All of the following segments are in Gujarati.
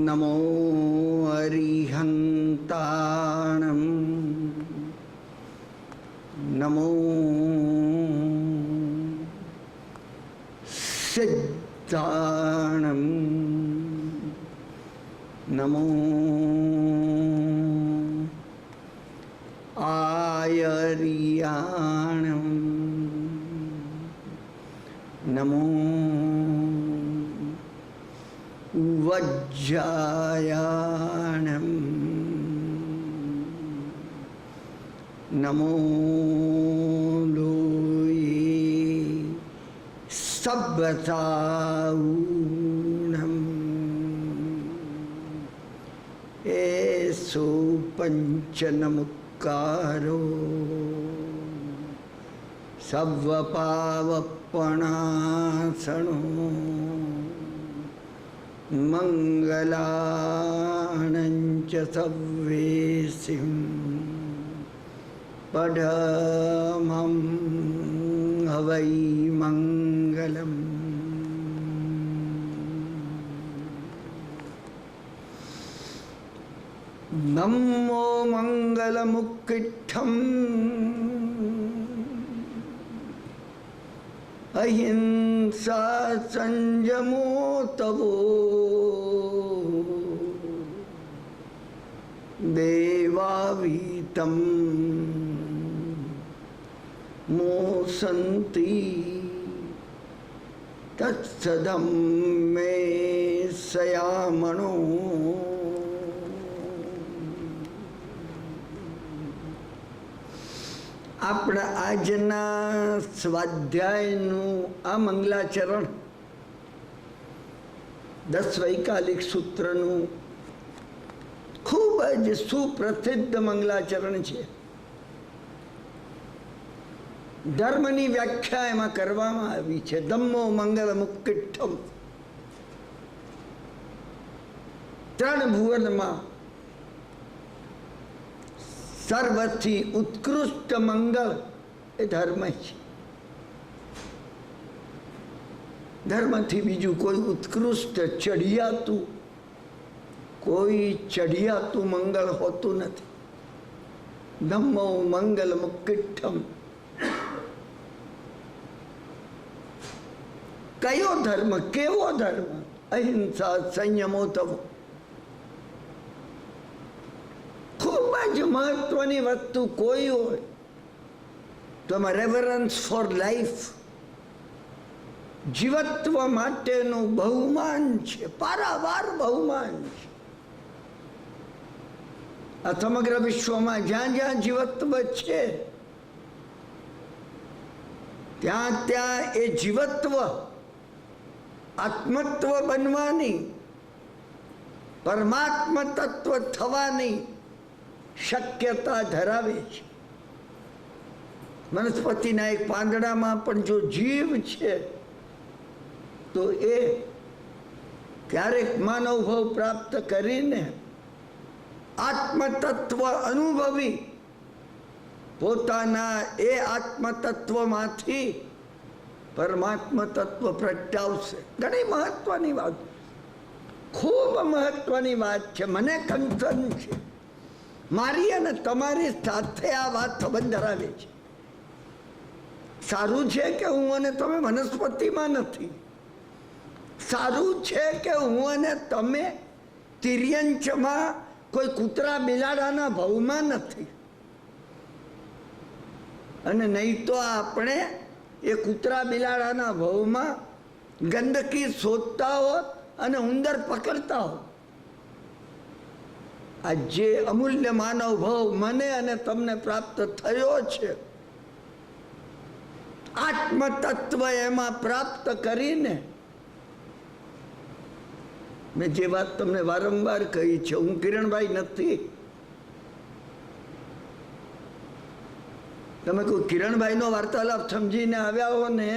નમો અરિહંતાણમ નમો સિદ્ધાણમ નમો આયરિયાણમ નમો વજ્જાયાણમ નમો લોયે સબ્બતાઉણમ એસો પંચનમુક્કારો સર્વપાવપણાસણો મંગલાનંચ સવ્વેસિં પડમં હવૈ મંગલમ. નમો મંગલમુક્તિઠ્ઠમ અહિંસા સંયમો તવો દેવાવીતમ મોસંતિ તત્સદં મે સયામણો. આપણા આજના સ્વાધ્યાયનું આ મંગલાચરણ 10 વૈકાલિક સૂત્રનું ખૂબ જ સુપ્રસિદ્ધ મંગલાચરણ છે. ધર્મની વ્યાખ્યા એમાં કરવામાં આવી છે. ધમ્મો મંગલ મુક્તિઠ્ઠમ. 3 ભુવનમાં સર્વથી ઉત્કૃષ્ટ મંગળ એ ધર્મ છે. ધર્મથી બીજું કોઈ ઉત્કૃષ્ટ ચઢિયાતું મંગળ હોતું નથી. ધમ્મો મંગલ મુક્તિઠ્ઠમ. કયો ધર્મ? કેવો ધર્મ? અહિંસા સંયમો તવો. ખૂબ જ મહત્વની વસ્તુ કોઈ હોય તો એમાં રેવરન્સ ફોર લાઈફ, જીવત્વ માટેનું બહુમાન છે, પારાવાર બહુમાન છે. આ સમગ્ર વિશ્વમાં જ્યાં જ્યાં જીવત્વ છે ત્યાં ત્યાં એ જીવત્વ આત્મત્વ બનવાની, પરમાત્મ તત્વ થવાની શક્યતા ધરાવે છે. વનસ્પતિના એક પાંદડામાં પણ જો જીવ છે તો એ ક્યારેક માનવભાવ પ્રાપ્ત કરીને આત્મતત્વ અનુભવી પોતાના એ આત્મતત્વમાંથી પરમાત્મ તત્વ પ્રગટાવશે. ઘણી મહત્વની વાત, ખૂબ મહત્વની વાત છે. મને કન્સર્ન છે, મારી અને તમારી સાથે આ વાત સંબંધ ધરાવે છે. સારું છે કે હું અને તમે વનસ્પતિમાં નથી. સારું છે કે હું અને તમે તિર્યંચમાં કોઈ કૂતરા બિલાડાના ભવમાં નથી. અને નહીં તો આપણે એ કૂતરા બિલાડાના ભવમાં ગંદકી શોધતા હોત અને ઉંદર પકડતા હોત. આ જે અમૂલ્ય માનવ ભાવ મને અને તમને પ્રાપ્ત થયો છે, આત્મ તત્વ એમાં પ્રાપ્ત કરીને, મેં જે વાત તમને વારંવાર કહી છે, હું કિરણભાઈ નથી. તમે કોઈ કિરણભાઈનો વાર્તાલાપ સમજીને આવ્યા હો ને,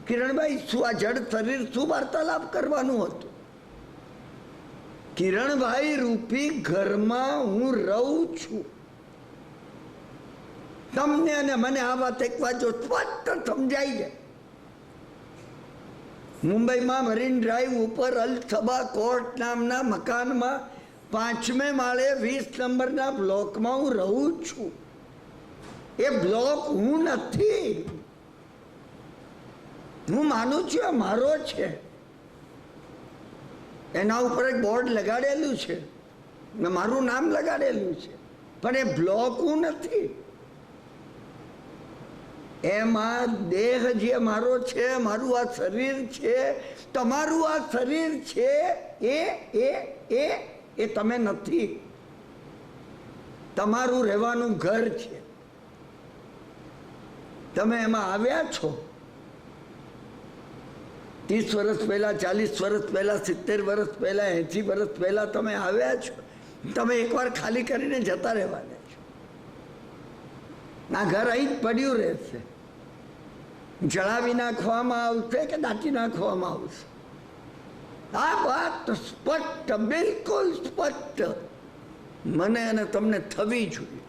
કિરણભાઈ શું આ જડ શરીર શું વાર્તાલાપ કરવાનું હતું? કિરણભાઈ રૂપી ઘરમાં હું રહું છું. તમને અને મને આ વાત એક વાર જો સ્પષ્ટ સમજાઈ જાય. મુંબઈમાં મરીન ડ્રાઈવ ઉપર અલ સબા કોર્ટ નામના મકાનમાં 5મે માળે 20 નંબરના બ્લોકમાં હું રહું છું. એ બ્લોક હું નથી. હું માનું છું એ મારો છે. એના ઉપર એક બોર્ડ લગાડેલું છે, મારું નામ લગાડેલું છે, પણ એ બ્લોક હું નથી. એમાં દેહ જે મારો છે, મારું આ શરીર છે, તમારું આ શરીર છે, એ તમે નથી. તમારું રહેવાનું ઘર છે. તમે એમાં આવ્યા છો. 30 વર્ષ પહેલા, 40 વર્ષ પહેલા, 70 વર્ષ પહેલા, 80 વર્ષ પહેલા તમે આવ્યા છો. તમે એકવાર ખાલી કરીને જતા રહેવાના છો. આ ઘર અહીં જ પડ્યું રહેશે. જળાવી નાખવામાં આવશે કે દાટી નાખવામાં આવશે. આ વાત સ્પષ્ટ, બિલકુલ સ્પષ્ટ મને અને તમને થવી જોઈએ.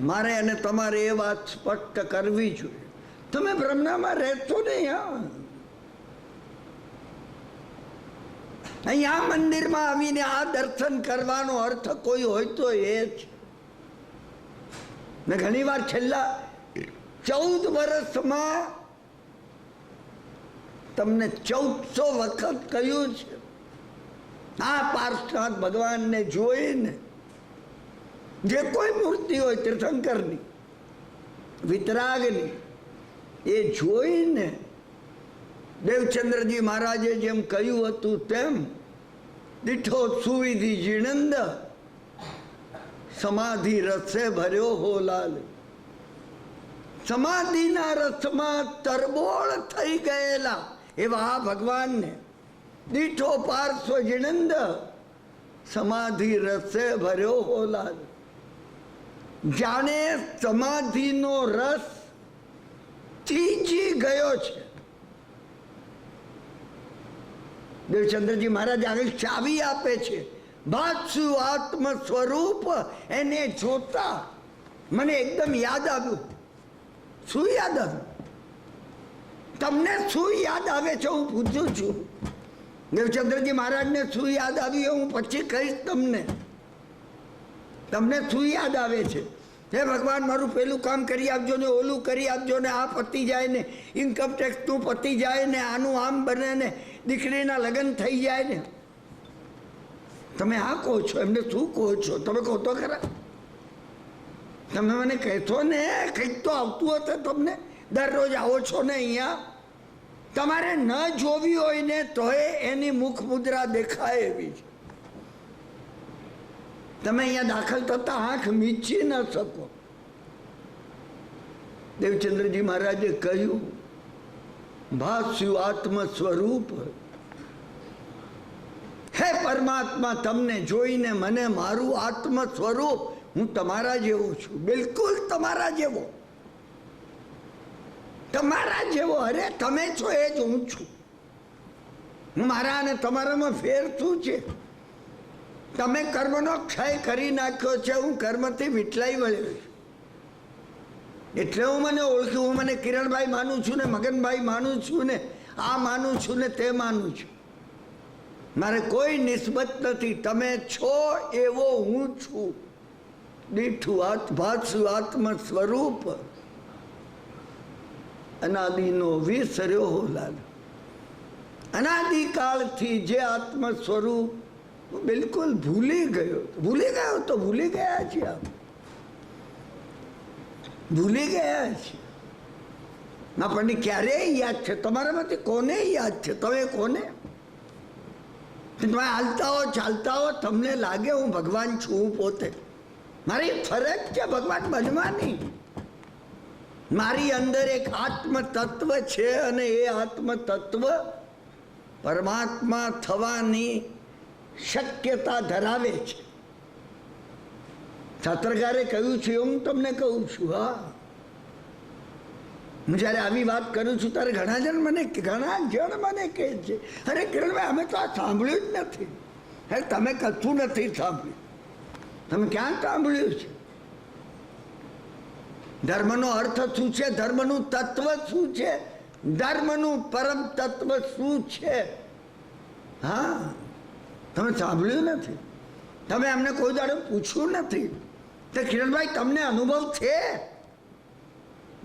મારે અને તમારે એ વાત સ્પષ્ટ કરવી જોઈએ. તમે ભ્રમણામાં રહેશો નહીં. અહીંયા મંદિરમાં આવીને આ દર્શન કરવાનો અર્થ કોઈ હોય તો એ છે. મેં ઘણી વાર છેલ્લા 14 વર્ષમાં તમને 1400 વખત કહ્યું છે, આ પાર્શ્વનાથ ભગવાનને જોઈને, જે કોઈ મૂર્તિ હોય તીર્થંકરની, વિતરાગની, એ જોઈને દેવચંદ્રજી મહારાજે જેમ કહ્યું હતું તેમ દીઠો સુવિધિ જીણંદ સમાધિ રસે ભર્યો હો લાલ. સમાધિના રસમાં તરબોળ થઈ ગયેલા એવા ભગવાનને દીઠો પાર્શ્વ જીણંદ સમાધિ રસે ભર્યો હો લાલ. જાણે સમાધિનો રસ ત્રીજી ગયો છે. દેવચંદ્રજી મહારાજ આગળ ચાવી આપે છે. ભાત્સુ આત્મ સ્વરૂપ એને જોતા મને એકદમ યાદ આવ્યું. શું યાદ આવ્યું? તમને શું યાદ આવે છે હું પૂછું છું. દેવચંદ્રજી મહારાજને શું યાદ આવ્યું હું પછી કહીશ તમને. તમને શું યાદ આવે છે? હે ભગવાન, મારું પેલું કામ કરી આપજો ને, ઓલું કરી આપજો ને, આ પતી જાય ને, ઇન્કમ ટેક્સનું પતી જાય ને, આનું આમ બને ને, દીકરીના લગ્ન થઈ જાય ને. તમે આ કહો છો, એમને શું કહો છો? તમે કહો તો ખરા. તમે મને કહેતો ને, કંઈક તો આવતું હશે તમને. દરરોજ આવો છો ને અહીંયા. તમારે ન જોવી હોય ને તોય એની મુખ મુદ્રા દેખાય એવી છે. તમે અહીંયા દાખલ થતા આંખ મીચી ન શકો. દેવચંદ્રજી મહારાજે કહ્યું, ભાસ્યુ આત્મ સ્વરૂપ. હે પરમાત્મા, તમને જોઈને મને મારું આત્મ સ્વરૂપ, હું તમારા જેવો છું, બિલકુલ તમારા જેવો, તમારા જેવો. અરે તમે છો એ જ હું છું. મારા અને તમારામાં ફેર શું છે? તમે કર્મનો ક્ષય કરી નાખ્યો છે, હું કર્મથી વિટલાઈ વળ્યો છું. એટલે હું મને ઓળખ્યું. હું મને કિરણભાઈ માનું છું ને, મગનભાઈ માનું છું ને, આ માનું છું ને તે માનું છું. મારે કોઈ નિસ્બત નથી. તમે છો એવો હું છું. દીઠું ભાત્સુ આત્મ સ્વરૂપ અનાદિનો વિસર્યો હો લાલ. અનાદિકાળથી જે આત્મ સ્વરૂપ બિલકુલ ભૂલી ગયો. ભૂલી ગયો તો ભૂલી ગયા છીએ. આપ ભૂલી ગયા છીએ. આપણને ક્યારેય યાદ છે? તમારામાંથી કોને યાદ છે? તમે કોને? તમે હાલતા હો ચાલતા હો, તમને લાગે હું ભગવાન છું, હું પોતે. મારી ફરજ છે ભગવાન બનવાની. મારી અંદર એક આત્મ તત્વ છે અને એ આત્મ તત્વ પરમાત્મા થવાની શક્યતા ધરાવે છે. છાત્રકારે કહ્યું છે, હું તમને કહું છું. હા, હું જ્યારે આવી વાત કરું છું ત્યારે ઘણા જણ મને કહે છે, અરે કિરણભાઈ, અમે તો આ સાંભળ્યું જ નથી. અરે તમે કશું નથી સાંભળ્યું. તમે ક્યાં સાંભળ્યું છે? ધર્મનો અર્થ શું છે? ધર્મનું તત્વ શું છે? ધર્મનું પરમ તત્વ શું છે? હા, તમે સાંભળ્યું નથી. તમે અમને કોઈ દાડો પૂછ્યું નથી તો કિરણભાઈ તમને અનુભવ છે?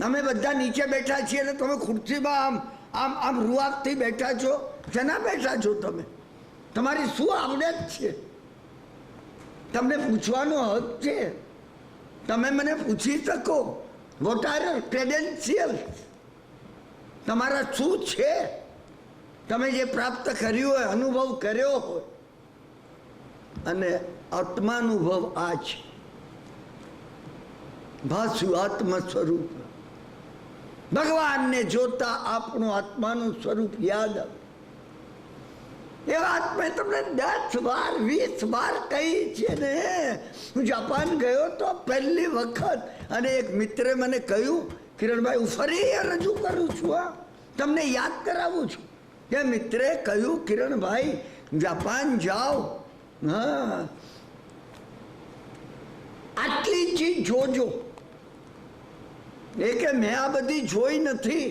અમે બધા નીચે બેઠા છીએ અને તમે ખુરશીમાં આમ આમ આમ રૂઆબથી બેઠા છો. શેના બેઠા છો તમે? તમારી શું આવડત છે? તમને પૂછવાનો હક છે. તમે મને પૂછી શકો, વોટ આર યોર ક્રેડેન્શિયલ્સ? તમારા શું છે? તમે જે પ્રાપ્ત કર્યું હોય, અનુભવ કર્યો હોય. અને આત્માનુભવ આ છે. ભાસુ આત્મ સ્વરૂપ. ભગવાનને જોતા આપણું આત્માનું સ્વરૂપ યાદ આવે. એ વાત મેં તમને 10 વાર 20 વાર કહી છે ને. હું જાપાન ગયો તો પહેલી વખત, અને એક મિત્રે મને કહ્યું, કિરણભાઈ હું ફરી રજૂ કરું છું, હા તમને યાદ કરાવું છું. એ મિત્રે કહ્યું, કિરણભાઈ જાપાન જાઓ, હા આટલી ચીજ જોજો. એ કે મેં આ બધી જોઈ નથી,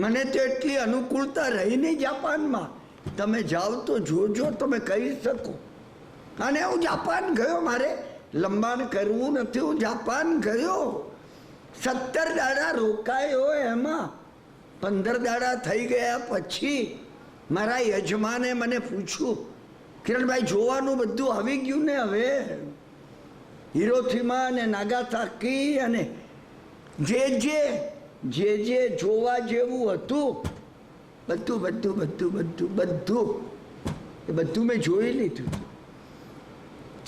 મને તો એટલી અનુકૂળતા રહી નહીં જાપાનમાં. તમે જાઓ તો જોજો, તમે કહી શકો. અને હું જાપાન ગયો, મારે લંબાણ કરવું નથી. હું જાપાન ગયો, 17 દાડા રોકાયો. એમાં 15 દાડા થઈ ગયા પછી મારા યજમાને મને પૂછ્યું, કિરણભાઈ જોવાનું બધું આવી ગયું ને હવે? હિરોશીમા અને નાગાસાકી અને જે જોવા જેવું હતું બધું એ બધું મેં જોઈ લીધું.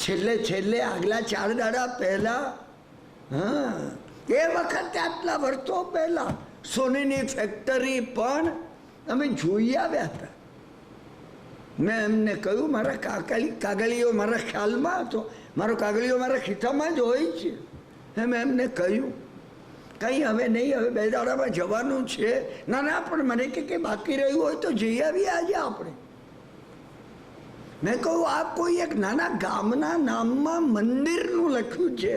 છેલ્લે આગલા 4 દાડા પહેલા, હા એ વખતે આટલા વર્ષો પહેલા સોનીની ફેક્ટરી પણ અમે જોઈ આવ્યા હતા. મેં એમને કહ્યું, મારા કાગળીઓ મારા ખ્યાલમાં હતો, મારો કાગળીઓ મારા ખિસ્સામાં જ હોય છે. મેં એમને કહ્યું કંઈ હવે નહીં, હવે 2 દાડામાં જવાનું છે. ના પણ મને કે બાકી રહ્યું હોય તો જઈ આવીએ આજે આપણે. મેં કહ્યું, આ કોઈ એક નાના ગામના નામમાં મંદિરનું લખ્યું છે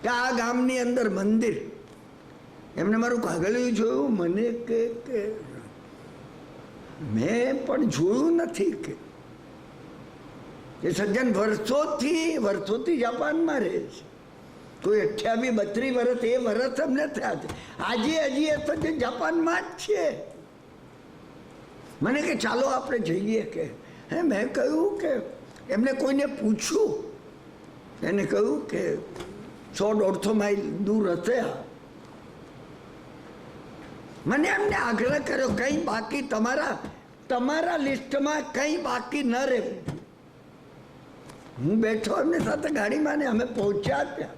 કે આ ગામની અંદર મંદિર. એમને મારું કાગળિયું જોયું, મને કે મેં પણ જોયું નથી. કે એ સજ્જન વર્ષોથી જાપાનમાં રહે છે. કોઈ 28-32 વર્ષ, એ વર્ષ અમને થયા છે. આજે હજી એ સજ્જન જાપાનમાં જ છે. મને કે ચાલો આપણે જઈએ. કે હે મેં કહ્યું કે એમને કોઈને પૂછ્યું, એને કહ્યું કે 100-150 માઇલ દૂર હશે. મને એમને આગ્રહ કર્યો, કંઈ બાકી તમારા લિસ્ટમાં કંઈ બાકી ન રહેવું. હું બેઠો એમની સાથે ગાડીમાં ને અમે પહોંચ્યા ત્યાં.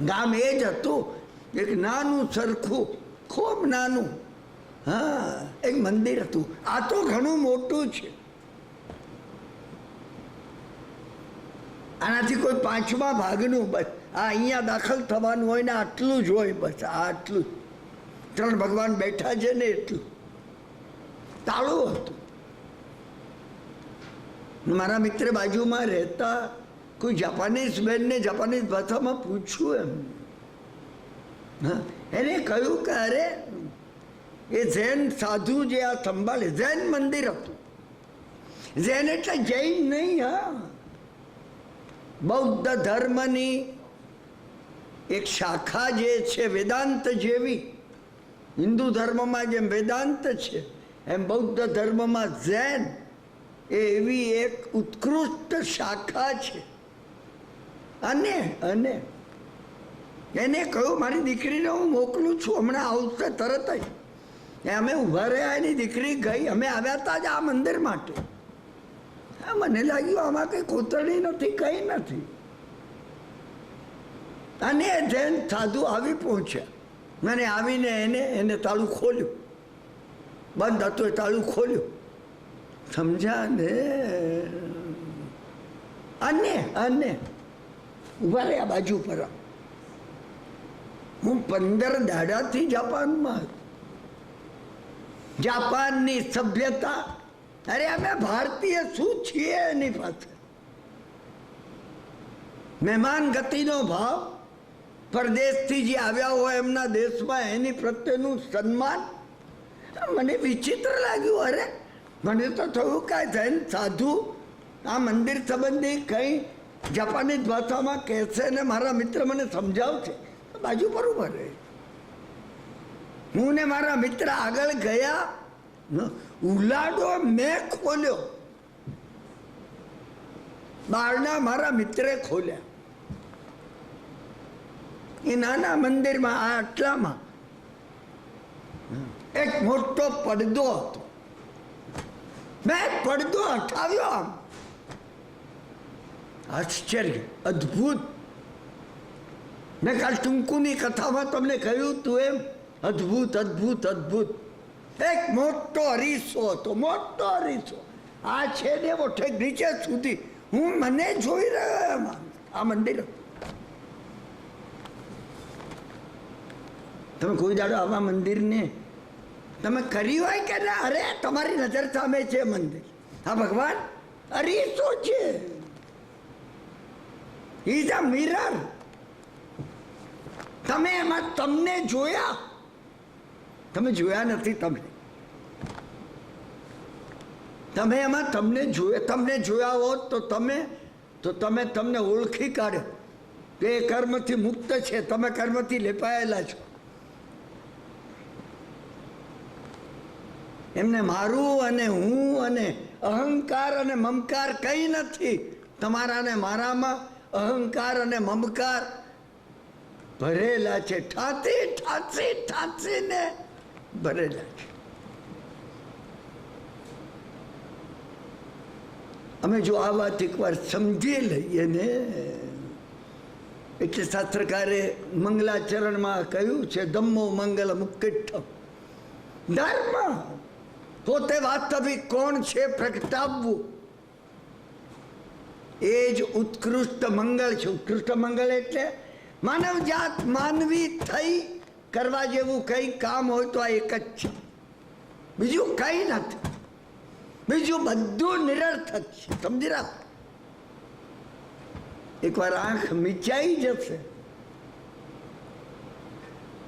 ગામ એ જ હતું, એક નાનું સરખું, ખૂબ નાનું, હા એક મંદિર હતું. આ તો ઘણું મોટું છે. આનાથી કોઈ 5મા ભાગનું, બસ આ અહીંયા દાખલ થવાનું હોય ને આટલું જ હોય, બસ આટલું. 3 ભગવાન બેઠા છે ને એટલું. તાળું હતું. મારા મિત્ર બાજુમાં રહેતા કોઈ જાપાનીઝ બેનને જાપાનીઝ ભાષામાં પૂછ્યું એને કહ્યું કે અરે એ જૈન સાધુ જે આ સંભાળે, જૈન મંદિર હતું. જૈન એટલે જૈન નહીં, હા બૌદ્ધ ધર્મની એક શાખા જે છે, વેદાંત જેવી. હિન્દુ ધર્મમાં જેમ વેદાંત છે એમ બૌદ્ધ ધર્મમાં જૈન એવી એક ઉત્કૃષ્ટ શાખા છે. અને એને કહ્યું મારી દીકરીને હું મોકલું છું, હમણાં આવશે તરત જ. અમે ઊભા રહ્યા, એની દીકરી ગઈ. અમે આવ્યા હતા જ આ મંદિર માટે. મને લાગ્યું આમાં કંઈ કોતરણી નથી, કંઈ નથી. અને જૈન સાધુ આવી પહોંચ્યા. મને આવીને એને તાળું ખોલ્યું, બંધ હતું એ તાળું ખોલ્યું. સમજ્યા ને? અને ઉભા રહ્યા બાજુ પર. હું 15 દાડાથી જાપાનમાં હતો. જાપાનની સભ્યતા, અરે અમે ભારતીય શું છીએ એની પાસે. મહેમાન ગતિનો ભાવ, પરદેશથી જે આવ્યા હોય એમના દેશમાં એની પ્રત્યેનું સન્માન મને વિચિત્ર લાગ્યું. અરે મને તો થયું કાંઈ જૈન સાધુ આ મંદિર સંબંધી કંઈ જાપાનીઝ ભાષામાં કહેશે ને મારા મિત્ર મને સમજાવશે. બાજુ પર ઉભા રહે. હું ને મારા મિત્ર આગળ ગયા. ઉલાડો મેં ખોલ્યો, બારણા મારા મિત્રે ખોલ્યા. એ નાના મંદિરમાં આટલામાં એક મોટો પડદો હતો. મેં પડદો હટાવ્યો. આમ આશ્ચર્ય, અદ્ભુત. મેં કાલ ટૂંકુની કથામાં તમને કહ્યું તું એમ, અદ્ભુત અદ્ભુત અદ્ભુત. એક મોટો અરીસો હતો, મોટો અરીસો. આ છે ને મોટે નીચે સુધી હું મને જોઈ રહ્યો એમાં. આ મંદિર તમે કોઈ દાડો આવા મંદિરને તમે કર્યું હોય કે ના? અરે તમારી નજર સામે છે મંદિર. હા ભગવાન અરીસો છે. Is a mirror. તમે એમાં તમને જોયા? તમે જોયા નથી. તમે એમાં તમને જોયા હોત તો તમે તમને ઓળખી કાઢો કે એ કર્મથી મુક્ત છે, તમે કર્મથી લેપાયેલા છો. એમને મારું અને હું અને અહંકાર અને મમકાર કંઈ નથી. તમારા ને મારામાં અહંકાર અને મમકાર ભરેલા છે. ઠાંસીને ભરેલા છે. અમે જો આ વાત એકવાર સમજી લઈએ ને, એટલે શાસ્ત્રકારે મંગલાચરણમાં કહ્યું છે, ધમ્મો મંગલ મુક્તિઠ્ઠમ. ધર્મ પોતે વાસ્તવિક કોણ છે પ્રગટાવવું એ જ ઉત્કૃષ્ટ મંગળ છે. ઉત્કૃષ્ટ મંગળ એટલે માનવ જાત માનવી થઈ કરવા જેવું કઈ કામ હોય તો આ એક જ છે, બીજું કઈ નથી. બીજું બધું નિરર્થક છે. સમજી રાખો. એકવાર આંખ મીચાઈ જશે,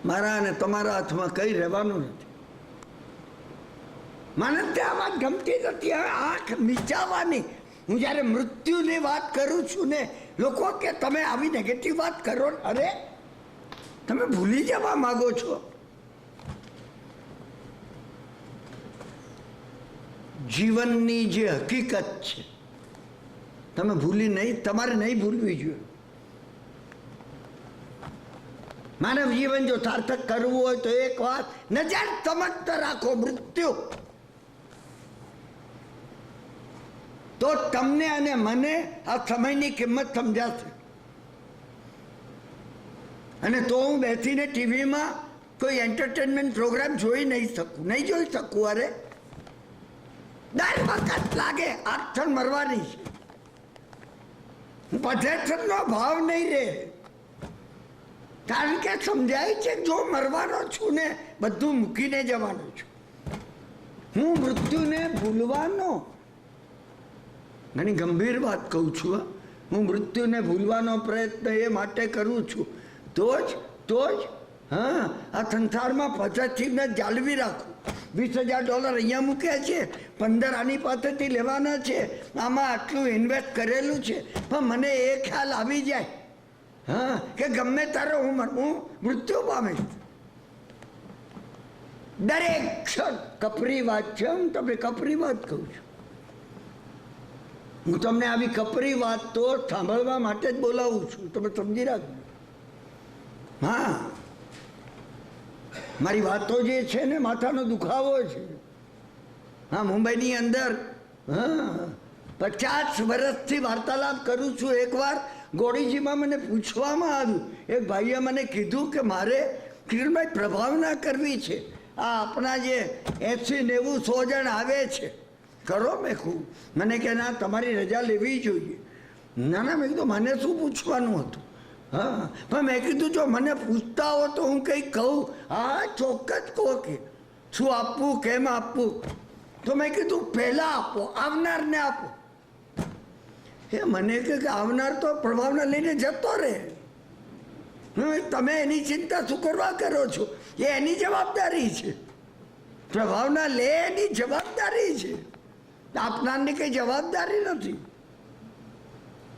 મારા અને તમારા હાથમાં કઈ રહેવાનું નથી. મને ત્યાં વાત ગમતી નથી હવે આંખ મીચાવાની. હું જયારે મૃત્યુની વાત કરું છું ને, લોકો કે તમે આવી નેગેટિવ વાત કરો. અરે તમે ભૂલી જવા માંગો છો. જીવનની જે હકીકત છે તમે તમારે નહીં ભૂલવી જોઈએ. માનવ જીવન જો સાર્થક કરવું હોય તો એક વાત નજર સમજત રાખો, મૃત્યુ. તો તમને અને મને આ સમયની કિંમત સમજાશે. અને તો હું બેસીને ટીવીમાં કોઈ એન્ટરટેનમેન્ટ પ્રોગ્રામ જોઈ નહીં શકું. અરે દર વખત લાગે આ ક્ષણ મરવાની છે. પધેઠનો ભાવ નહીં રહે, કારણ કે સમજાય છે જો મરવાનો છું ને બધું મૂકીને જવાનો છું. હું મૃત્યુને ભૂલવાનો, ઘણી ગંભીર વાત કહું છું. હું મૃત્યુને ભૂલવાનો પ્રયત્ન એ માટે કરું છું તો જ હા આ સંસારમાં પછાડીને જાળવી રાખું. $20,000 અહીંયા મૂક્યા છે, 15 આની પાસેથી લેવાના છે, આમાં આટલું ઇન્વેસ્ટ કરેલું છે. પણ મને એ ખ્યાલ આવી જાય હા કે ગમે ત્યારે હું મૃત્યુ પામીશ. દરેક ક્ષણ કપરી વાત છે. હું તમને કપરી વાત કહું છું. હું તમને આવી કપરી વાત તો સાંભળવા માટે જ બોલાવું છું. તમે સમજી રાખજો. હા, મારી વાતો જે છે ને માથાનો દુખાવો છે. હા, મુંબઈની અંદર 50 વર્ષથી વાર્તાલાપ કરું છું. એકવાર ગોળીજીમાં મને પૂછવામાં આવ્યું, એક ભાઈએ મને કીધું કે મારે કિરણભાઈ પ્રભાવના કરવી છે. આ આપણા જે 80-90-100 જણ આવે છે, કરો? મેં કહું, મને કે ના, તમારી રજા લેવી જોઈએ. ના ના, મેં કીધું મને શું પૂછવાનું હતું? હા, પણ મેં કીધું જો મને પૂછતા હો તો હું કંઈક કહું. હા, ચોક્કસ કહો કે શું આપવું, કેમ આપવું. તો મેં કીધું પહેલાં આપો, આવનારને આપો. એ મને કે આવનાર તો પ્રભાવના લઈને જતો રહે, તમે એની ચિંતા શું કરવા કરો છો? એ એની જવાબદારી છે. પ્રભાવના લે એની જવાબદારી છે, આપનારની કંઈ જવાબદારી નથી.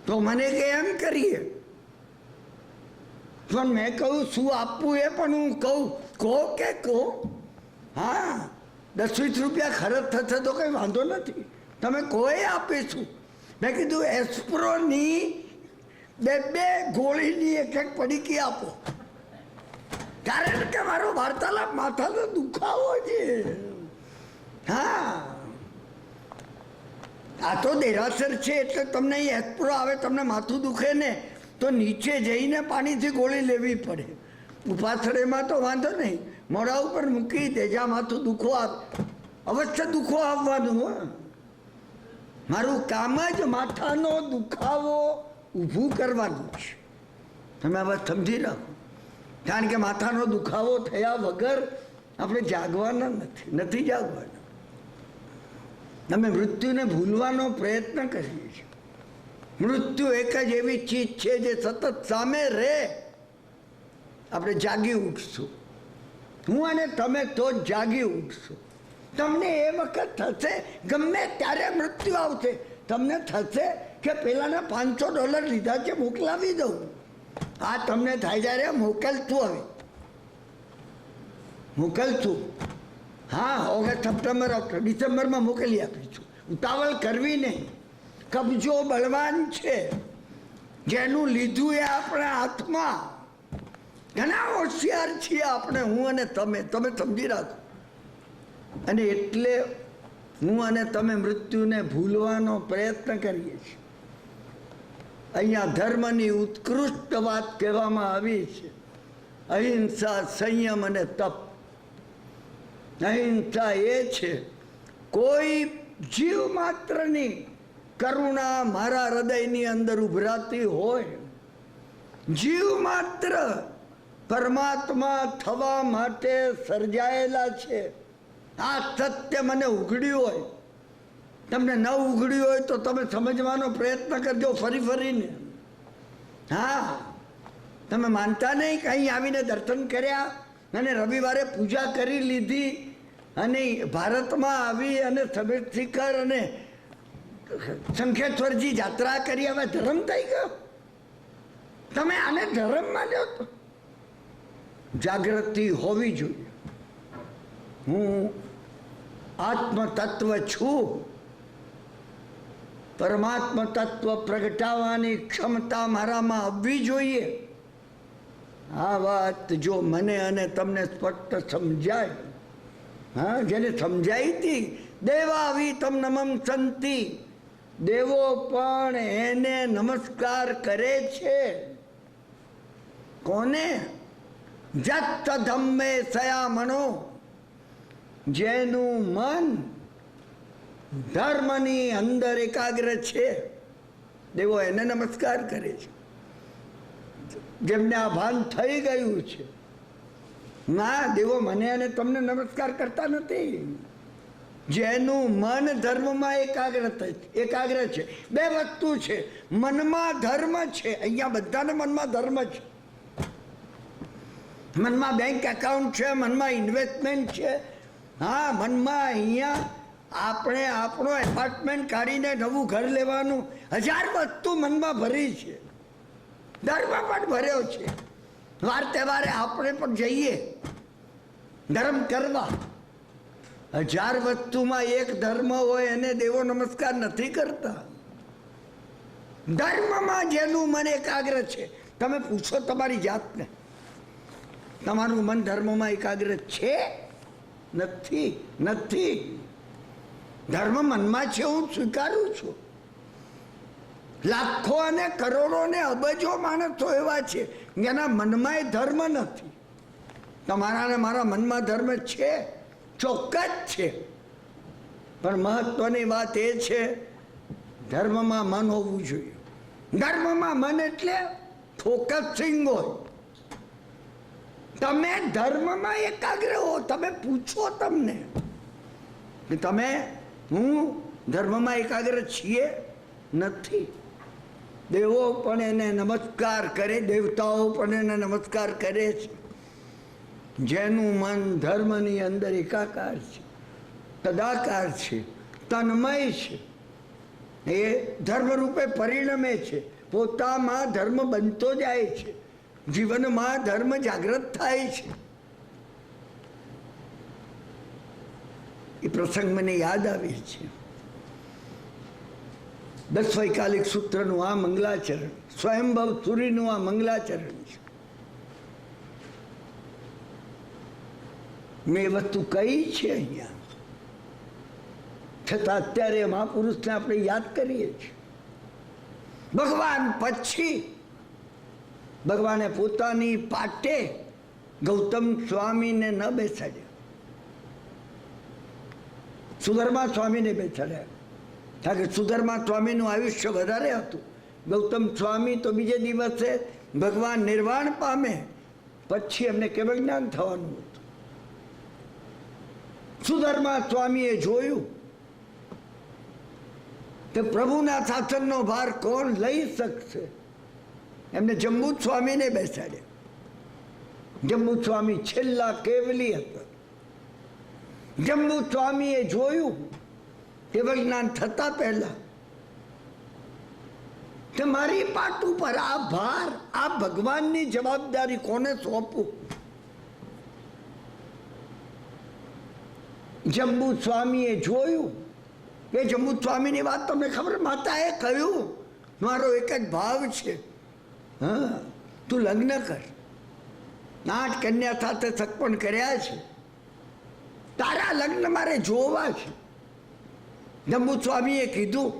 તો મને કે એમ કરીએ. પણ મેં કહું શું આપવું એ પણ હું કહું, કહો કે કહો. હા, 10-20 રૂપિયા ખર્ચ થશે તો કંઈ વાંધો નથી, તમે કોઈ આપીશું. મેં કીધું એસ્પ્રોની 2 ગોળીની 1 પડીકી આપો, કારણ કે મારો વાર્તાલાપ માથાનો દુખાવો છે. હા, આ તો દેરાસર છે એટલે તમને અહીં એસ્પ્રો આવે, તમને માથું દુખે ને તો નીચે જઈને પાણીથી ગોળી લેવી પડે. ઉપાસળેમાં તો વાંધો નહીં, મોઢા ઉપર મૂકી દે, જ્યાં માથું દુખો આવે અવશ્ય દુખો આવવાનું. મારું કામ જ માથાનો દુખાવો ઊભું કરવાનું છે. તમે આ વાત સમજી રાખો, કારણ કે માથાનો દુખાવો થયા વગર આપણે જાગવાના નથી જાગવાના. અમે મૃત્યુને ભૂલવાનો પ્રયત્ન કરીએ છીએ. મૃત્યુ એક જ એવી ચીજ છે જે સતત સામે રહે. આપણે જાગી ઉઠશું, હું અને તમે તો જ જાગી ઉઠશું. તમને એ વખત થશે, ગમે ત્યારે મૃત્યુ આવશે, તમને થશે કે પેલાના $500 લીધા છે, મોકલાવી દઉં. આ તમને થાય જ્યારે મોકલતું, હવે મોકલતું. હા, ઓગસ્ટ, સપ્ટેમ્બર, ઓક્ટોબર, ડિસેમ્બરમાં મોકલી આપીશું. ઉતાવળ કરવી નહીં. કબજો બળવાન છે, જેનું લીધું એ આપણા હાથમાં. ઘણા હોશિયાર છીએ આપણે, હું અને તમે સમજી રાખો. અને એટલે હું અને તમે મૃત્યુને ભૂલવાનો પ્રયત્ન કરીએ છીએ. અહીંયા ધર્મની ઉત્કૃષ્ટ વાત કહેવામાં આવી છે, અહિંસા, સંયમ અને તપ. અહિંસા એ છે કોઈ જીવ માત્રની કરુણા મારા હૃદયની અંદર ઉભરાતી હોય, જીવ માત્ર પરમાત્મા થવા માટે સર્જાયેલા છે. આ સત્ય મને ઉઘડ્યું હોય, તમને ન ઉઘડ્યું હોય તો તમે સમજવાનો પ્રયત્ન કરજો ફરીને. હા, તમે માનતા નહીં કે અહીં આવીને દર્શન કર્યા અને રવિવારે પૂજા કરી લીધી અને ભારતમાં આવી અને સફેદ શિખર અને શંખેશ્વરજી યાત્રા કરી, હવે ધર્મ થઈ ગયો? તમે આને ધર્મ માન્યો? તો જાગૃતિ હોવી જોઈએ. હું આત્મ તત્વ છું, પરમાત્મા તત્વ પ્રગટાવવાની ક્ષમતા મારામાં આવવી જોઈએ. આ વાત જો મને અને તમને સ્પષ્ટ સમજાય, હા, જેને સમજાઈ હતી, દેવાવી તમ નમમ સંતિ, દેવો પણ એને નમસ્કાર કરે છે. કોને? જત ધમ્મે સયામણો, જેનું મન ધર્મની અંદર એકાગ્ર છે, દેવો એને નમસ્કાર કરે છે. જેમને આ ભાન થઈ ગયું છે, ના, દેવો મને અને તમને નમસ્કાર કરતા નથી. જેનું મન ધર્મમાં એકાગ્ર છે. 2 વસ્તુ છે, મનમાં ધર્મ છે. અહીંયા બધાને મનમાં ધર્મ છે. મનમાં બેંક એકાઉન્ટ છે, મનમાં ઇન્વેસ્ટમેન્ટ છે. હા, મનમાં અહીંયા આપણે આપણો એપાર્ટમેન્ટ કાઢીને નવું ઘર લેવાનું, 1000 વસ્તુ મનમાં ભરી છે. ધર્મ પણ ભર્યો છે. વાર તહેવારે આપણે પણ જઈએ ધર્મ કરવા. 1000 વસ્તુમાં એક ધર્મ હોય એને દેવો નમસ્કાર નથી કરતા. ધર્મમાં જેનું મન એકાગ્ર છે, તમે પૂછો તમારી જાતને, તમારું મન ધર્મમાં એકાગ્ર છે? નથી. નથી. ધર્મ મનમાં છે, હું સ્વીકારું છું. લાખો અને કરોડો ને અબજો માણસો એવા છે એના મનમાં ધર્મ નથી. તમારા ને મારા મનમાં ધર્મ છે, ચોક્કસ છે. પણ મહત્વની વાત એ છે, ધર્મમાં મન હોવું જોઈએ. ધર્મમાં મન એટલે ફોકસિંગ હોય. તમે ધર્મમાં એકાગ્ર હો. તમે પૂછો તમને કે તમે હું ધર્મમાં એકાગ્ર છીએ? નથી. દેવો પણ એને નમસ્કાર કરે, દેવતાઓ પણ એને નમસ્કાર કરે છે. જેનું મન ધર્મની અંદર એકાકાર છે, તદાકાર છે, તન્મય છે, એ ધર્મરૂપે પરિણમે છે. પોતામાં ધર્મ બનતો જાય છે, જીવનમાં ધર્મ જાગૃત થાય છે. એ પ્રસંગ મને યાદ આવે છે. 10 વૈકાલિક સૂત્રનું આ મંગલાચરણ, સ્વયંભવ સુરીનું આ મંગલાચરણ છે. મેં વસ્તુ કઈ છે અહીંયા, છતાં અત્યારે મહાપુરુષને આપણે યાદ કરીએ છીએ. ભગવાન પછી ભગવાને પોતાની પાટે ગૌતમ સ્વામીને ન બેસાડ્યા, સુધર્મા સ્વામીને બેસાડ્યા. કારણ કે સુધર્મા સ્વામીનું આયુષ્ય વધારે હતું. ગૌતમ સ્વામી તો બીજે દિવસે ભગવાન નિર્વાણ પામે પછી એમને કેવળ જ્ઞાન થવાનું હતું. સુધર્મા સ્વામીએ જોયું કે પ્રભુના શાસનનો ભાર કોણ લઈ શકશે. એમને જંબુ સ્વામીને બેસાડ્યા. જંબુ સ્વામી છેલ્લા કેવલી હતા. જંબુ સ્વામીએ જોયું કેવળ જ્ઞાન થતા પહેલા કે મારી પાટ ઉપર આ ભાર, આ ભગવાનની જવાબદારી કોને સોંપું. જંબુ સ્વામીએ જોયું. એ જંબુ સ્વામીની વાત તમને ખબર, માતાએ કહ્યું મારો એક જ ભાવ છે, હા તું લગ્ન કર. 8 કન્યા સાથે સગપણ કર્યા છે, તારા લગ્ન મારે જોવા છે. જંબુ સ્વામીએ કીધું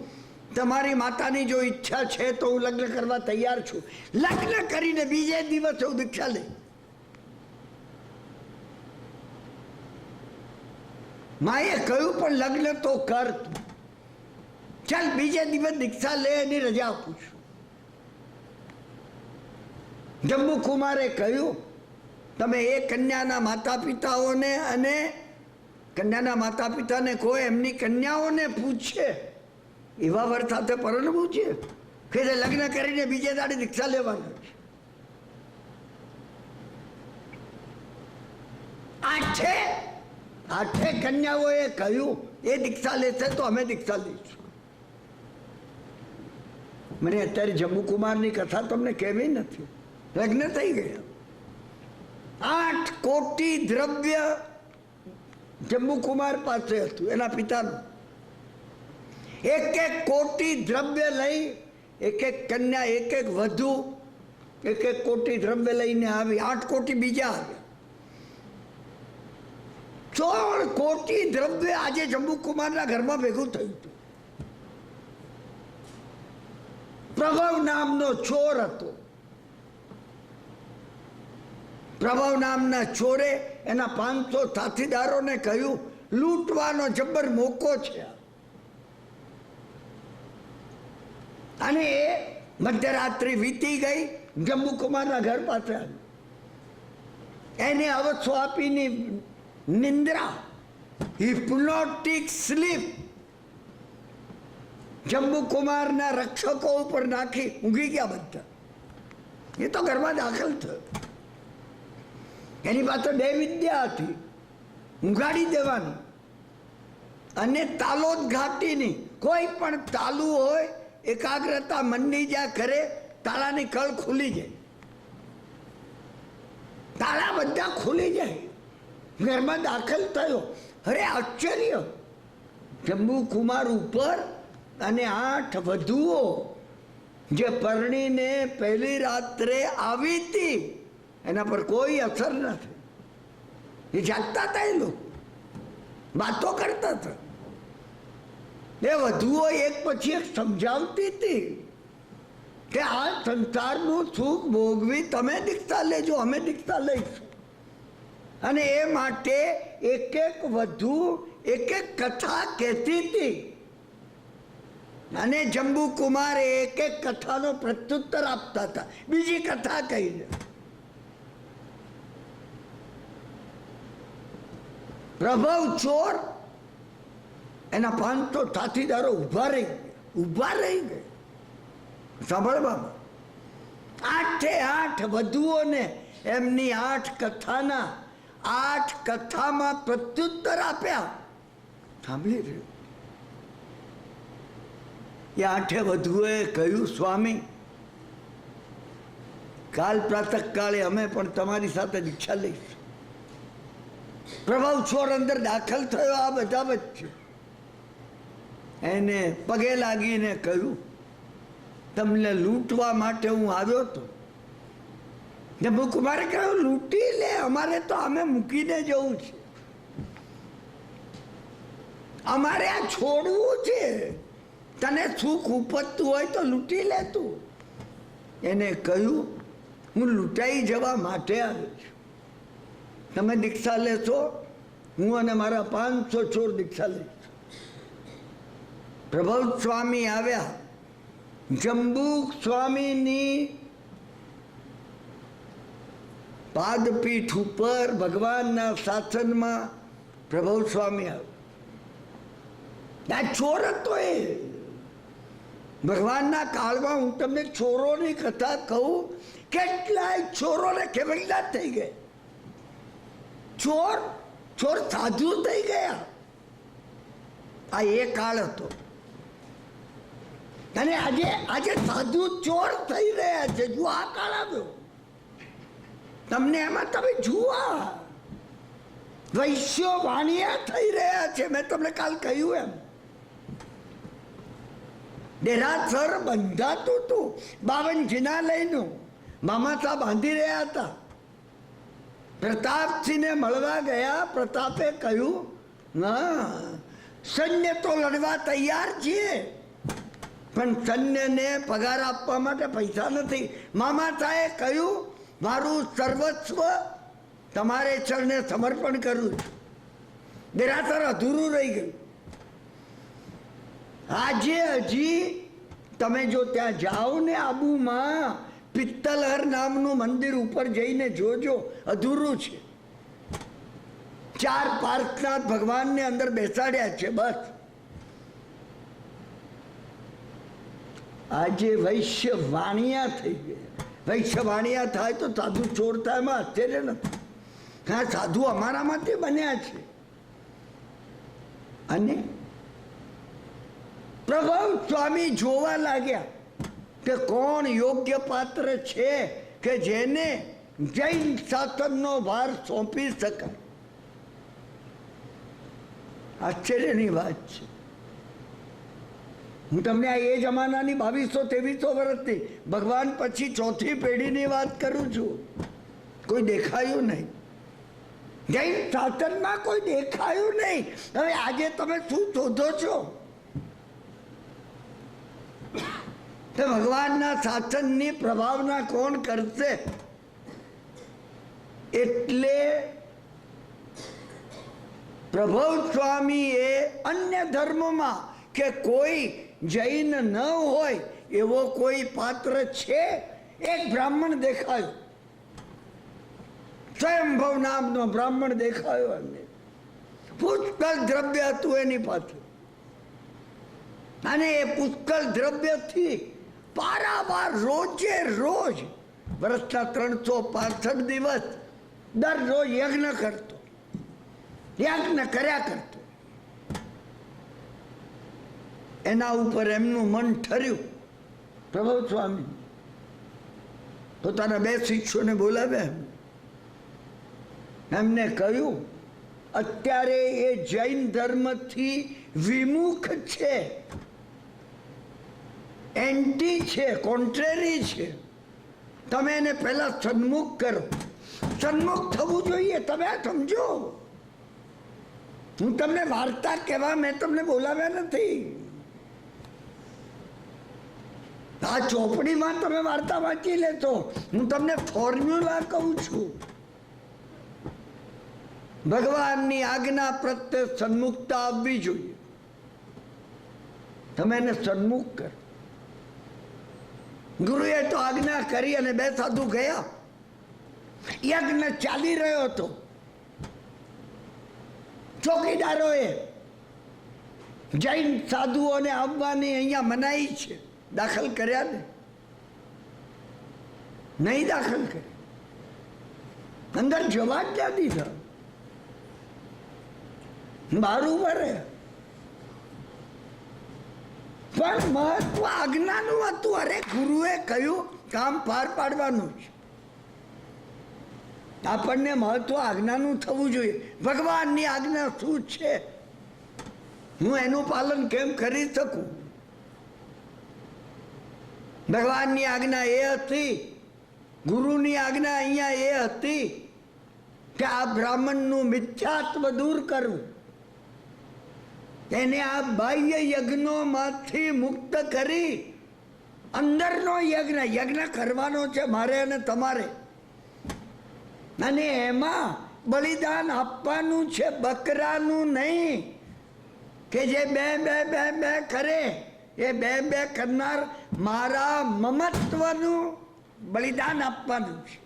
તમારી માતાની જો ઈચ્છા છે તો હું લગ્ન કરવા તૈયાર છું. લગ્ન કરીને બીજે દિવસે હું દીક્ષા લઈ. માએ કહ્યું પણ લગ્ન તો કર, ચાલ બીજે દિવસ દીક્ષા લે, એની રજા આપું છું. જંબુ કુમારે કહ્યું તમે એ કન્યાના માતા પિતાઓને અને કન્યાના માતા પિતાને કોઈ એમની કન્યાઓને પૂછે એવા વર સાથે પરણવું છે કે લગ્ન કરીને બીજે દાડે દીક્ષા લેવાનું છે. આઠે કન્યાઓએ કહ્યું એ દીક્ષા લેશે તો અમે દીક્ષા લઈશું. મને અત્યારે જંબુકુમારની કથા તમને કહેવી નથી. લગ્ન થઈ ગયા. 8 કોટી દ્રવ્ય જંબુકુમાર પાસે હતું, એના પિતાનું. 1 કોટી દ્રવ્ય લઈ એક કન્યા, એક વધુ 1 કોટી દ્રવ્ય લઈને આવી. 8 કોટી બીજા આવ્યા. 16 કોટી દ્રવ્ય આજે જંબુકુમારના ઘરમાં ભેગું થયું હતું. પ્રભવ નામનો ચોર હતો. પ્રભવ નામના ચોરે એના 500 સાથીદારોને કહ્યું લૂંટવાનો જબ્બર મોકો છે. અને એ મધ્યરાત્રિ વીતી ગઈ. જંબુકુમારના ઘર પાસે આવ્યું. એને અવસો આપીની નિંદ્રા, હિપ્નોટિક સ્લીપ જંબુકુમારના રક્ષકો ઉપર નાખી ઊંઘી ગયા બધા. એ તો ઘરમાં દાખલ થયો. એની પાસે 2 વિદ્યા હતી, ઊંઘાડી દેવાની અને તાલોદ ઘાટીની. કોઈ પણ તાલુ હોય, એકાગ્રતા મનની જ્યાં કરે, તાળાની કળ ખુલી જાય. તાળા બધા ખુલી જાય. ઘરમાં દાખલ થયો. અરે આશ્ચર્ય! જંબુકુમાર ઉપર અને 8 વધુઓ જે પરણીને પહેલી રાત્રે આવી હતી એના પર કોઈ અસર નથી. એ જાગતા હતા, એ લોકો વાતો કરતા હતા. એ વધુઓ એક પછી એક સમજાવતી હતી કે આ સંસારનું સુખ ભોગવી તમે દીક્ષા લેજો, અમે દીક્ષા લઈશું. અને એ માટે એક એક વધુ એક એક કથા કહેતી હતી. અને જંબુકુમાર એક એક કથાનો પ્રત્યુત્તર આપતા હતા, બીજી કથા કહીને. પ્રભવ ચોર એના 500 સાથીદારો ઉભા રહી ગયા. સાંભળ બાબા, 8 વધુઓને એમની 8 કથાના 8 કથામાં પ્રત્યુત્તર આપ્યા. સાંભળી રહ્યું? એ 8 વધુઓએ કહ્યું, સ્વામી કાલ પ્રાતઃકાળે અમે પણ તમારી સાથે દીક્ષા લઈશું. પ્રભવ ચોર અંદર દાખલ થયો આ બધા વચ્ચે. એને પગે લાગીને કહ્યું, તમને લૂંટવા માટે હું આવ્યો હતો. જંબુકુમારે કહ્યું, લૂંટી લે, અમારે તો અમે મૂકીને જવું છે, અમારે આ છોડવું છે. તને સુખ ઉપજતું હોય તો લૂંટી લે તું. એને કહ્યું, હું લૂંટાઈ જવા માટે આવ્યો છું. તમે દીક્ષા લેશો, હું અને મારા 500 ચોર દીક્ષા લઈશું. પ્રભવ સ્વામી આવ્યા. જંબુ સ્વામીની પાદપીઠ ઉપર ભગવાનના શાસનમાં પ્રભવ સ્વામી આવ્યા. આ ચોર હતો એ. ભગવાનના કાળમાં હું તમને ચોરોની કથા કહું, કેટલાય ચોરોને કેવલદાર થઈ ગયા. ચોર સાધુ થઈ ગયા. આ એ કાળ હતો. અને આજે સાધુ ચોર થઈ રહ્યા છે. જો આ કાળ આવ્યો તમને, એમાં તમે જુઓ વૈશ્યો વાણિયા થઈ રહ્યા છે. મેં તમને કાલ કહ્યું એમ, દેરાસર બંધાતું હતું. 52 જિનાલયનું મામા સાહેબ બાંધી રહ્યા હતા. પ્રતાપસિંહને મળવા ગયા. પ્રતાપે કહ્યું, ના, સૈન્ય તો લડવા તૈયાર છીએ, પણ સૈન્યને પગાર આપવા માટે પૈસા નથી. મામા સાહેબે કહ્યું, મારું સર્વસ્વ તમારે ચરણે સમર્પણ કરું છું. દેરાસર અધૂરું રહી ગયું. આજે હજી તમે જો ત્યાં જાઓ ને, આબુમાં પિત્તલહર નામનું મંદિર ઉપર જઈને જોજો, અધૂરું છે. 4 પાર્થનાથ ભગવાનને અંદર બેસાડ્યા છે, બસ. આજે વૈશ્ય વાણિયા થઈ ગયા. વૈશ્ય વાણિયા થાય તો સાધુ ચોર થાય, એમાં આશ્ચર્ય નથી. હા, સાધુ અમારામાંથી બન્યા છે. અને પ્રભવ સ્વામી જોવા લાગ્યા કે કોણ યોગ્ય પાત્ર છે કે જેને જૈન શાસનનો ભાર સોંપી શકાય. આશ્ચર્યની વાત છે. હું તમને આ એ જમાનાની 2200-2300 વર્ષથી ભગવાન પછી 4થી પેઢીની વાત કરું છું. કોઈ દેખાયું નહીં. જૈન શાસનમાં કોઈ દેખાયું નહીં. હવે આજે તમે શું શોધો છો? તો ભગવાનના શાસનની પ્રભાવના કોણ કરશે? એટલે પ્રભવ સ્વામીએ અન્ય ધર્મમાં કે કોઈ જૈન ન હોય એવો કોઈ પાત્ર છે? એક બ્રાહ્મણ દેખાયો, સ્વયંભવ નામનો બ્રાહ્મણ દેખાયો. એમને પુષ્કળ દ્રવ્ય હતું એની પાસે. અને એ પુષ્કળ દ્રવ્યથી પારાવાર રોજે રોજ વર્ષના 365 દિવસ દરરોજ યજ્ઞ કરતો, યજ્ઞ કર્યા કરતો. એના ઉપર એમનું મન ઠર્યું. પ્રભવ સ્વામી પોતાના 2 શિષ્યોને બોલાવ્યા. એમને કહ્યું, અત્યારે એ જૈન ધર્મથી વિમુખ છે, એન્ટી છે, કોન્ટ્રેરી છે. તમે એને પહેલા સન્મુખ કરો. સન્મુખ થવું જોઈએ. તમે સમજો, હું તમને વાર્તા કહેવા મેં તમને બોલાવ્યા નથી. આ ચોપડીમાં તમે વાર્તા વાંચી લેતો, હું તમને ફોર્મ્યુલા કહું છું. ભગવાનની આજ્ઞા પ્રત્યે સન્મુખતા આવવી જોઈએ. તમે એને સન્મુખ કરો. ગુરુએ તો આજ્ઞા કરી અને 2 સાધુ ગયા. યજ્ઞ ચાલી રહ્યો હતો. ચોકીદારોએ જૈન સાધુઓને આવવાની અહીંયા મનાઈ છે, દાખલ કર્યા ને? નહીં દાખલ કર્યા. અંદર જવા જ ના દીધા, બહાર ઉભા રહ્યા. પણ મહત્વ આજ્ઞાનું હતું. અરે ગુરુએ કહ્યું કામ પાર પાડવાનું છે. આપણને મહત્વ આજ્ઞાનું થવું જોઈએ. ભગવાનની આજ્ઞા શું છે, હું એનું પાલન કેમ કરી શકું? ભગવાનની આજ્ઞા એ હતી, ગુરુની આજ્ઞા અહીંયા એ હતી કે આ બ્રાહ્મણનું મિથ્યાત્વ દૂર કરવું, એને આ બાહ્ય યજ્ઞોમાંથી મુક્ત કરી અંદરનો યજ્ઞ કરવાનો છે મારે અને તમારે. અને એમાં બલિદાન આપવાનું છે, બકરાનું નહીં કે જે બે બે બે બે કરે. એ બે બે કરનાર મારા મમત્વનું બલિદાન આપવાનું છે.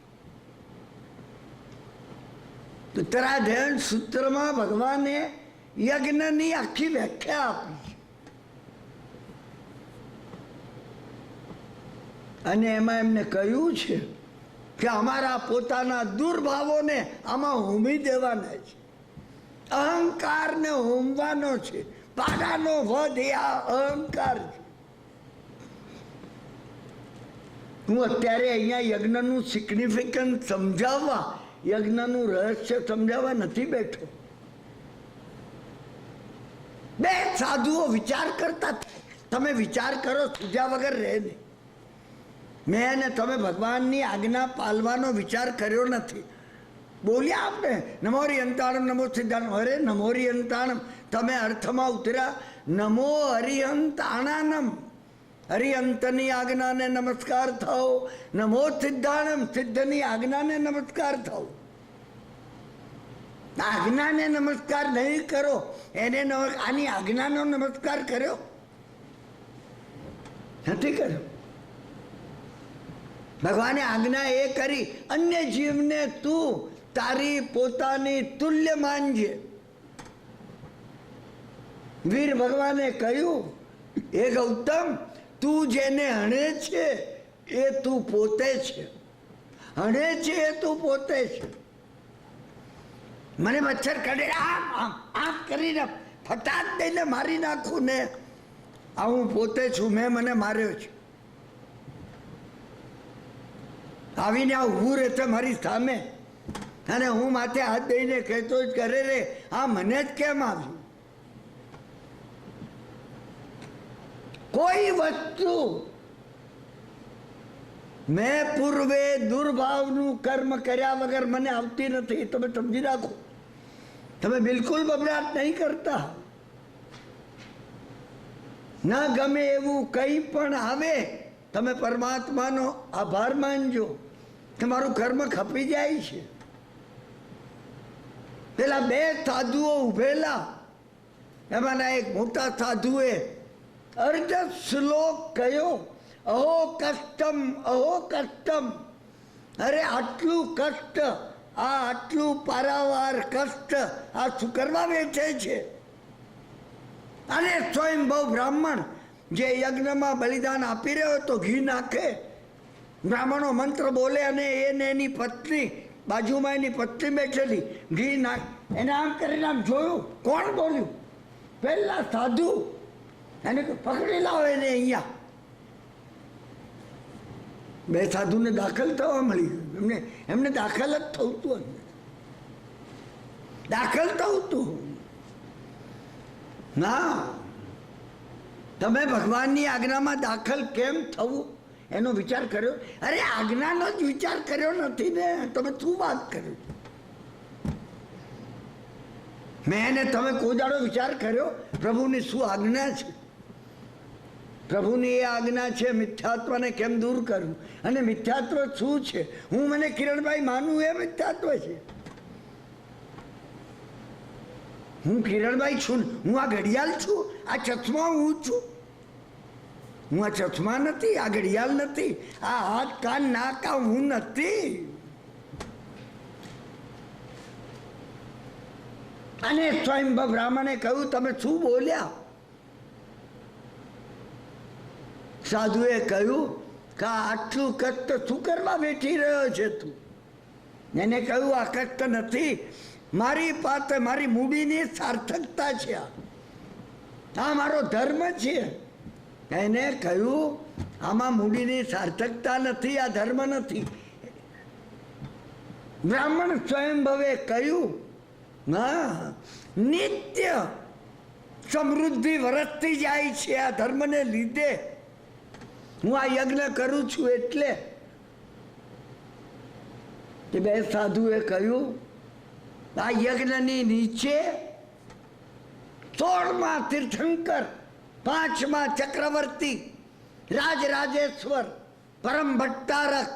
ઉત્તરાધ્યયન સૂત્રમાં ભગવાને યજ્ઞની આખી વ્યાખ્યા આપી છે. અને એમાં એમને કહ્યું છે કે અમારા પોતાના દુર્ભાવોને આમાં હોમી દેવાના છે. અહંકારને હોમવાનો છે. પાડાનો વધ એ આ અહંકાર છે. હું અત્યારે અહીંયા યજ્ઞનું સિગ્નિફિકન્સ સમજાવવા, યજ્ઞનું રહસ્ય સમજાવવા નથી બેઠો. 2 સાધુઓ વિચાર કરતા. તમે વિચાર કરો, સૂઝ્યા વગર રહે નહીં. મેં અને તમે ભગવાનની આજ્ઞા પાલવાનો વિચાર કર્યો નથી. બોલ્યા આપણે નમો હરિહંતાણમ નમો સિદ્ધાણમ. અરે નમો હરિહંતાણમ તમે અર્થમાં ઉતર્યા. નમો હરિહંતાણાનમ, હરિહંતની આજ્ઞાને નમસ્કાર થાઓ. નમો સિદ્ધાણમ, સિદ્ધની આજ્ઞાને નમસ્કાર થાઓ. આજ્ઞાને નમસ્કાર નહીં કરો, એને આની આજ્ઞાનો નમસ્કાર કર્યો નથી કર્યો. ભગવાને આજ્ઞા એ કરી, અન્ય જીવને તું તારી પોતાની તુલ્ય માનજે. વીર ભગવાને કહ્યું, હે ગૌતમ, તું જેને હણે છે એ તું પોતે છે. હણે છે એ તું પોતે છે. મને મચ્છર કાઢે આમ આમ આમ કરીને ફટાક દઈને મારી નાખું ને, આ હું પોતે છું, મેં મને માર્યો છે. આવીને આ ઊભું રહેશે મારી સામે અને હું માથે હાથ દઈને કહેતો જ કરે રે આ મને જ કેમ આવ્યું? કોઈ વસ્તુ મેં પૂર્વે દુર્ભાવનું કર્મ કર્યા વગર મને આવતી નથી. તમે સમજી રાખો. તમે બિલકુલ બબડાટ નહીં કરતા. ન ગમે એવું કંઈ પણ આવે, તમે પરમાત્માનો આભાર માનજો. તમારું કર્મ ખપી જાય છે. પેલા 2 સાધુઓ ઉભેલા, એમાંના એક મોટા સાધુએ અર્ધ શ્લોક કયો, અહો કષ્ટમ અહો કષ્ટમ. અરે આટલું કષ્ટ, આ આટલું પારાવાર કષ્ટ આ શું કરવા બેઠે છે? અને સ્વયંભવ બ્રાહ્મણ જે યજ્ઞમાં બલિદાન આપી રહ્યો હતો, ઘી નાખે, બ્રાહ્મણો મંત્ર બોલે અને એને એની પત્ની બાજુમાં એની પત્ની બેઠેલી ઘી નાખ, એને આમ કરીને આમ જોયું. કોણ બોલ્યું? પહેલા સાધુ. એને પકડી લાવો એને અહીંયા. 2 સાધુને દાખલ થવા મળી. એમને દાખલ જ થવું હતું, દાખલ થવું હતું. ના, તમે ભગવાનની આજ્ઞામાં દાખલ કેમ થવું એનો વિચાર કર્યો? અરે આજ્ઞાનો જ વિચાર કર્યો નથી ને, તમે શું વાત કર્યો? મેં ને તમે કોઈ દાડો વિચાર કર્યો પ્રભુની શું આજ્ઞા છે? પ્રભુની એ આજ્ઞા છે મિથ્યાત્વને કેમ દૂર કરવું, અને મિથ્યાત્વ શું છે? હું મને કિરણભાઈ માનું એ મિથ્યાત્વ છે. હું કિરણભાઈ છું, હું આ ઘડિયાળ છું, આ ચશ્મા હું છું. હું આ ચશ્મા નથી, આ ઘડિયાળ નથી, આ હાથ કાન નાક આ હું નથી. અને સ્વયંભવ બ્રાહ્મણે કહ્યું તમે શું બોલ્યા? સાધુએ કહ્યું કે આટલું કષ્ટ શું કરવા બેઠી રહ્યો છે તું? એને કહ્યું આ કષ્ટ નથી, મારી પાસે મારી મૂડીની સાર્થકતા છે, આ મારો ધર્મ છે. એને કહ્યું આમાં મૂડીની સાર્થકતા નથી, આ ધર્મ નથી. બ્રાહ્મણ સ્વયંભવે કહ્યું હા, નિત્ય સમૃદ્ધિ વરસતી જાય છે આ ધર્મને લીધે. હું આ યજ્ઞ કરું છું એટલે. કે બે સાધુએ કહ્યું આ યજ્ઞની નીચે 16મા તીર્થંકર, 5મા ચક્રવર્તી, રાજરાજેશ્વર, પરમ ભટ્ટારક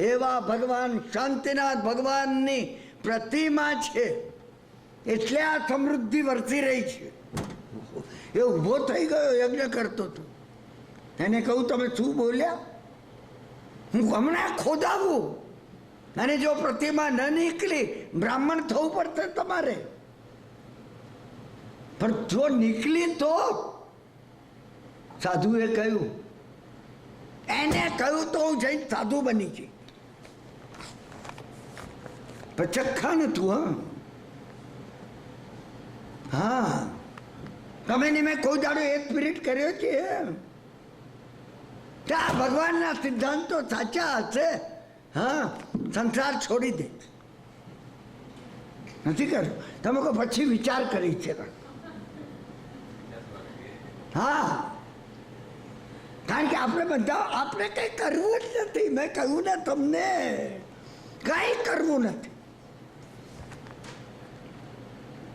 એવા ભગવાન શાંતિનાથ ભગવાનની પ્રતિમા છે, એટલે આ સમૃદ્ધિ વરસી રહી છે. એ ઊભો થઈ ગયો, યજ્ઞ કરતો હતો. એને કહું તમે શું બોલ્યા? હું હમણાં ખોદાવું, અને જો પ્રતિમા ન નીકળી બ્રાહ્મણ થવું પડશે તમારે. પણ જો નીકળી તો? સાધુએ કહ્યું, એને કહ્યું તો હું જઈને સાધુ બની ગઈ. પચખ્ખા નતું. હા, તમે ને મેં કોઈ દાડો એક સ્પિરિટ કર્યો છે કે આ ભગવાનના સિદ્ધાંતો સાચા હશે, હા સંસાર છોડી દે. નથી કર્યો. તમે કહો પછી વિચાર કરી છે. હા, કારણ કે આપણે બધા આપણે કઈ કરવું જ નથી. મેં કહ્યું ને તમને, કઈ કરવું નથી.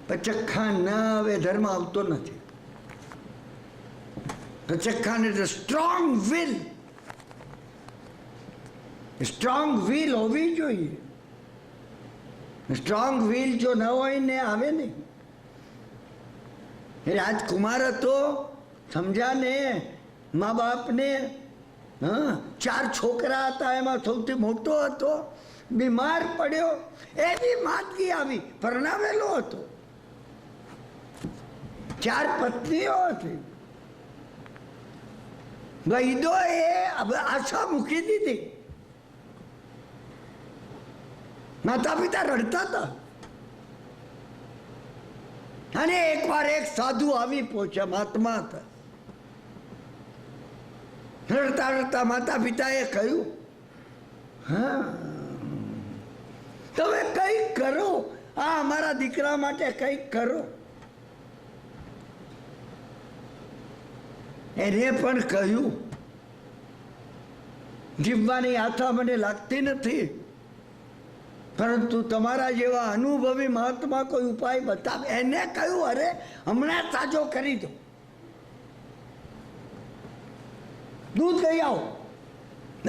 પચખ્ખા ન હવે ધર્મ આવતો નથી. પચખ્ખાને સ્ટ્રોંગ વિલ, સ્ટ્રોંગ વિલ હોવી જોઈએ. સ્ટ્રોંગ વિલ જો ન હોય ને આવે નહીં. રાજકુમાર હતો, સમજ્યા ને, મા બાપને 4 છોકરા હતા, એમાં સૌથી મોટો હતો, બીમાર પડ્યો, એવી માંદગી આવી, પરણાવેલો હતો, 4 પત્નીઓ હતી. વૈદોએ આશા મૂકી દીધી. માતા પિતા રડતા હતા. અને એકવાર એક સાધુ આવી પહોંચ્યા, મહાત્મા હતા. રડતા રડતા માતા પિતાએ કહ્યું હા તમે કંઈક કરો, આ અમારા દીકરા માટે કંઈક કરો. એને પણ કહ્યું જીવવાની આશા મને લાગતી નથી, પરંતુ તમારા જેવા અનુભવી મહાત્મા કોઈ ઉપાય બતાવે. એને કહ્યું અરે હમણાં સાજો કરી દો, દૂધ લઈ આવો.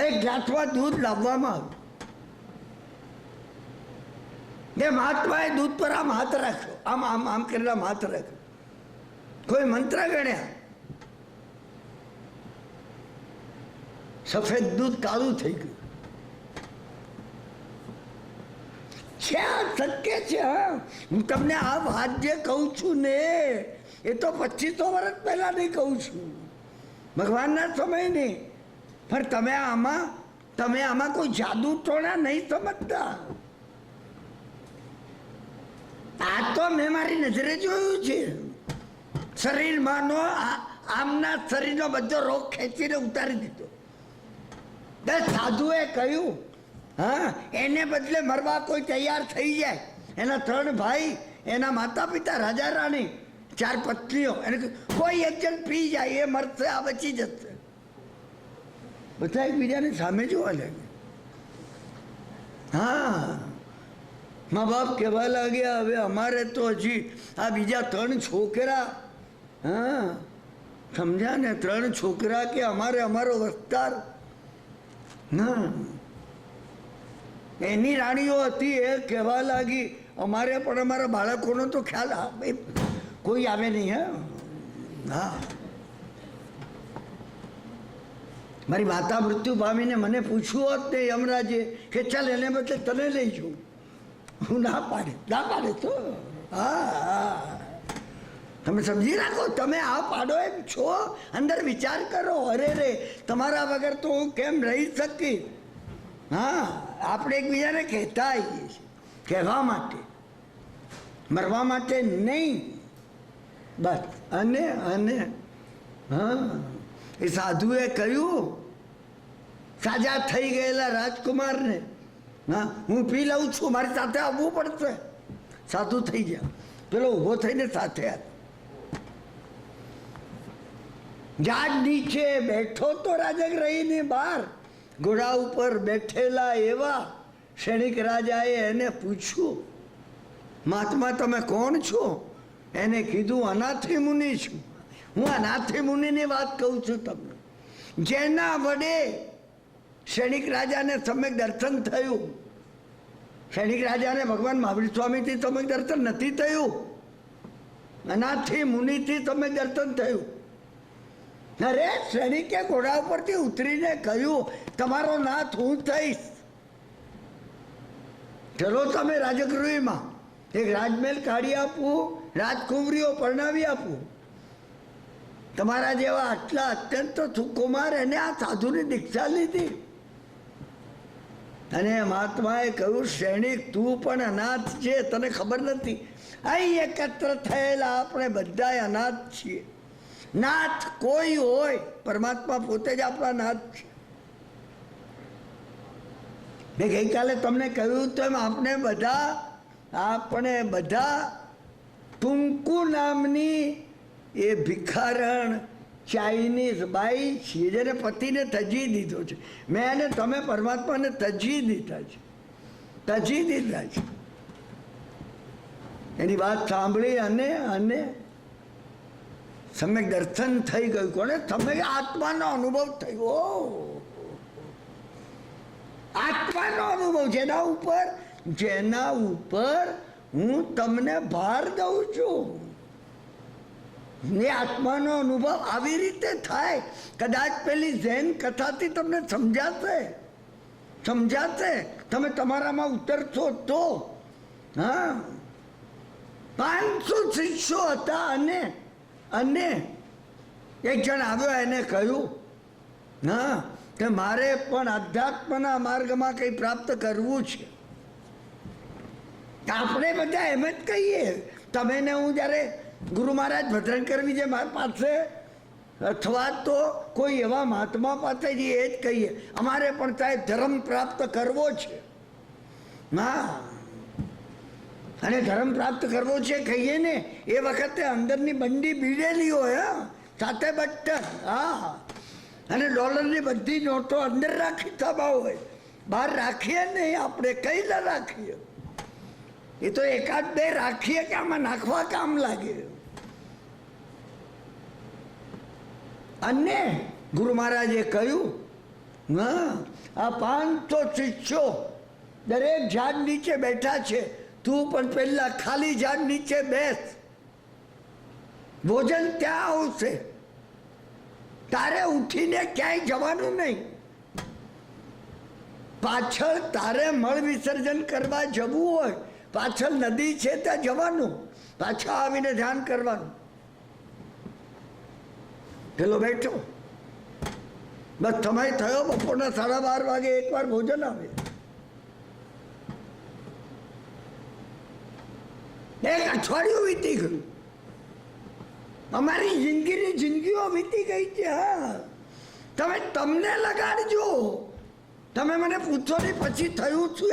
એક ગ્લાસમાં દૂધ લાવવામાં આવ્યું. એ મહાત્માએ દૂધ પર આમ હાથ રાખ્યો, આમ આમ આમ કરીને આમ હાથ રાખ્યો. કોઈ મંત્ર ગણ્યા, સફેદ દૂધ કાળું થઈ ગયું. ક્યાં શક્ય છે? હા, હું તમને આ વાત જે કહું છું ને, એ તો 2500 વર્ષ પહેલા નહીં કહું છું, ભગવાનના સમય નહીં. પણ તમે આમાં કોઈ જાદુ ટોણા નહીં સમજતા. આ તો મેં મારી નજરે જોયું છે. શરીરમાંનો આમના શરીરનો બધો રોગ ખેંચીને ઉતારી દીધો. સાધુએ કહ્યું હા, એને બદલે મરવા કોઈ તૈયાર થઈ જાય. એના 3 ભાઈ, એના માતા પિતા, રાજા રાણી, 4 પત્નીઓ. એને કોઈ એક જણ પી જાય, એ મરશે, આ બચી જશે. બધા એકબીજાને સામે જોવા લાગે. હા, મા બાપ કહેવા લાગ્યા હવે અમારે તો હજી આ બીજા 3 છોકરા, હા સમજ્યા ને, 3 છોકરા કે અમારે અમારો વિસ્તાર. ના, એની રાણીઓ હતી એ કહેવા લાગી અમારે પણ અમારા બાળકોનો તો ખ્યાલ કોઈ આવે નહીં. હા, મારી માતા મૃત્યુ પામીને મને પૂછવું હોત ને યમરાજે કે ચાલ એને બદલે તને લઈ જઉં, હું ના પાડે તો. હા, તમે સમજી રાખો, તમે આ પાડો એમ છો, અંદર વિચાર કરો. અરે રે, તમારા વગર તો હું કેમ રહી શકી. હા, આપણે એકબીજાને કહેતા આવીએ છીએ, કહેવા માટે, મરવા માટે નહીં. બસ. અને હા, એ સાધુએ કહ્યું સાજા થઈ ગયેલા રાજકુમારને, હા હું પી લઉં છું, મારી સાથે આવવું પડશે. સાધુ થઈ ગયા. પેલો ઊભો થઈને સાથે ઝાડ નીચે બેઠો તો રાજગૃહની બહાર ઘોડા ઉપર બેઠેલા એવા ક્ષણિક રાજાએ એને પૂછ્યું, મહાત્મા તમે કોણ છો? એને કીધું અનાથી મુનિ છું. હું અનાથી મુનિની વાત કહું છું તમને, જેના વડે ક્ષણિક રાજાને સમ્યક દર્શન થયું. ક્ષણિક રાજાને ભગવાન મહાવીર સ્વામીથી સમ્યક દર્શન નથી થયું, અનાથી મુનિથી સમ્યક દર્શન થયું. અરે ક્ષણિકે ઘોડા ઉપરથી ઉતરીને કહ્યું તમારો નાથ હું થઈશ, ચલો તમે રાજગૃહમાં એક રાજમહેલ કાઢી આપું, રાજકુંવરીઓ પરણાવી આપું. તમારા જેવા આટલા અત્યંત સુકુમાર એને આ સાધુની દીક્ષા લીધી. અને મહાત્માએ કહ્યું ક્ષણિક તું પણ અનાથ છે, તને ખબર નથી. અહીં એકત્ર થયેલા આપણે બધા અનાથ છીએ. નાથ કોઈ હોય, પરમાત્મા પોતે જ આપણા નાથ છે. મેં ગઈકાલે તમને કહ્યું તેમ આપણે બધા ટૂંકુ નામની એ ભિખારણ ચાઇનીઝ બાઈ છીએ, જેને પતિને તજી દીધો છે. મેં અને તમે પરમાત્માને તજી દીધા છે. એની વાત સાંભળી અને સમ્યક દર્શન થઈ ગયું. કોને? સમ્યક આત્માનો અનુભવ થયો. આત્માનો અનુભવ, જેના ઉપર હું તમને ભાર દઉં છું. એ આત્માનો અનુભવ આવી રીતે થાય. કદાચ પેલી ઝેન કથાથી તમને સમજાશે, તમે તમારામાં ઉતરશો તો. હા, 500 શિષ્યો હતા અને એક જણ આવ્યો, એને કહ્યું હા કે મારે પણ આધ્યાત્મના માર્ગમાં કંઈ પ્રાપ્ત કરવું છે. આપણે બધા એમ જ કહીએ. તમે ને હું જ્યારે ગુરુ મહારાજ ભદ્રંકરજી જે મારી પાસે અથવા તો કોઈ એવા મહાત્મા પાસે જ એ જ કહીએ અમારે પણ સાહેબ ધર્મ પ્રાપ્ત કરવો છે. હા, અને ધર્મ પ્રાપ્ત કરવો છે કહીએ ને એ વખતે અંદરની બંડી બીડેલી હોય, સાથે બટ્ટર, હા, અને ડોલરની બધી નોટો અંદર રાખી થવા હોય. બહાર રાખીએ નહીં, આપણે કઈ ના રાખીએ. એ તો 1-2 રાખીએ કે આમાં નાખવા કામ લાગે. અને ગુરુ મહારાજે કહ્યું હા, આ 500 શિષ્યો દરેક ઝાડ નીચે બેઠા છે, તું પણ પહેલા ખાલી ઝાડ નીચે બેસ. ભોજન ત્યાં આવશે, તારે ઉઠીને ક્યાંય જવાનું નહીં. પાછળ તારે મળ વિસર્જન કરવા જવું હોય, પાછળ નદી છે ત્યાં જવાનું, પાછા આવીને ધ્યાન કરવાનું. પેલો બેઠો, બસ સમય થયો, બપોરના 12:30 વાગે એકવાર ભોજન આવે. એક અઠવાડિયું વીતી ગયું, અમારી જિંદગીઓ વીતી ગઈ છે. હા, તમે તમને લગાડજો. તમે મને પૂછો ને પછી થયું છું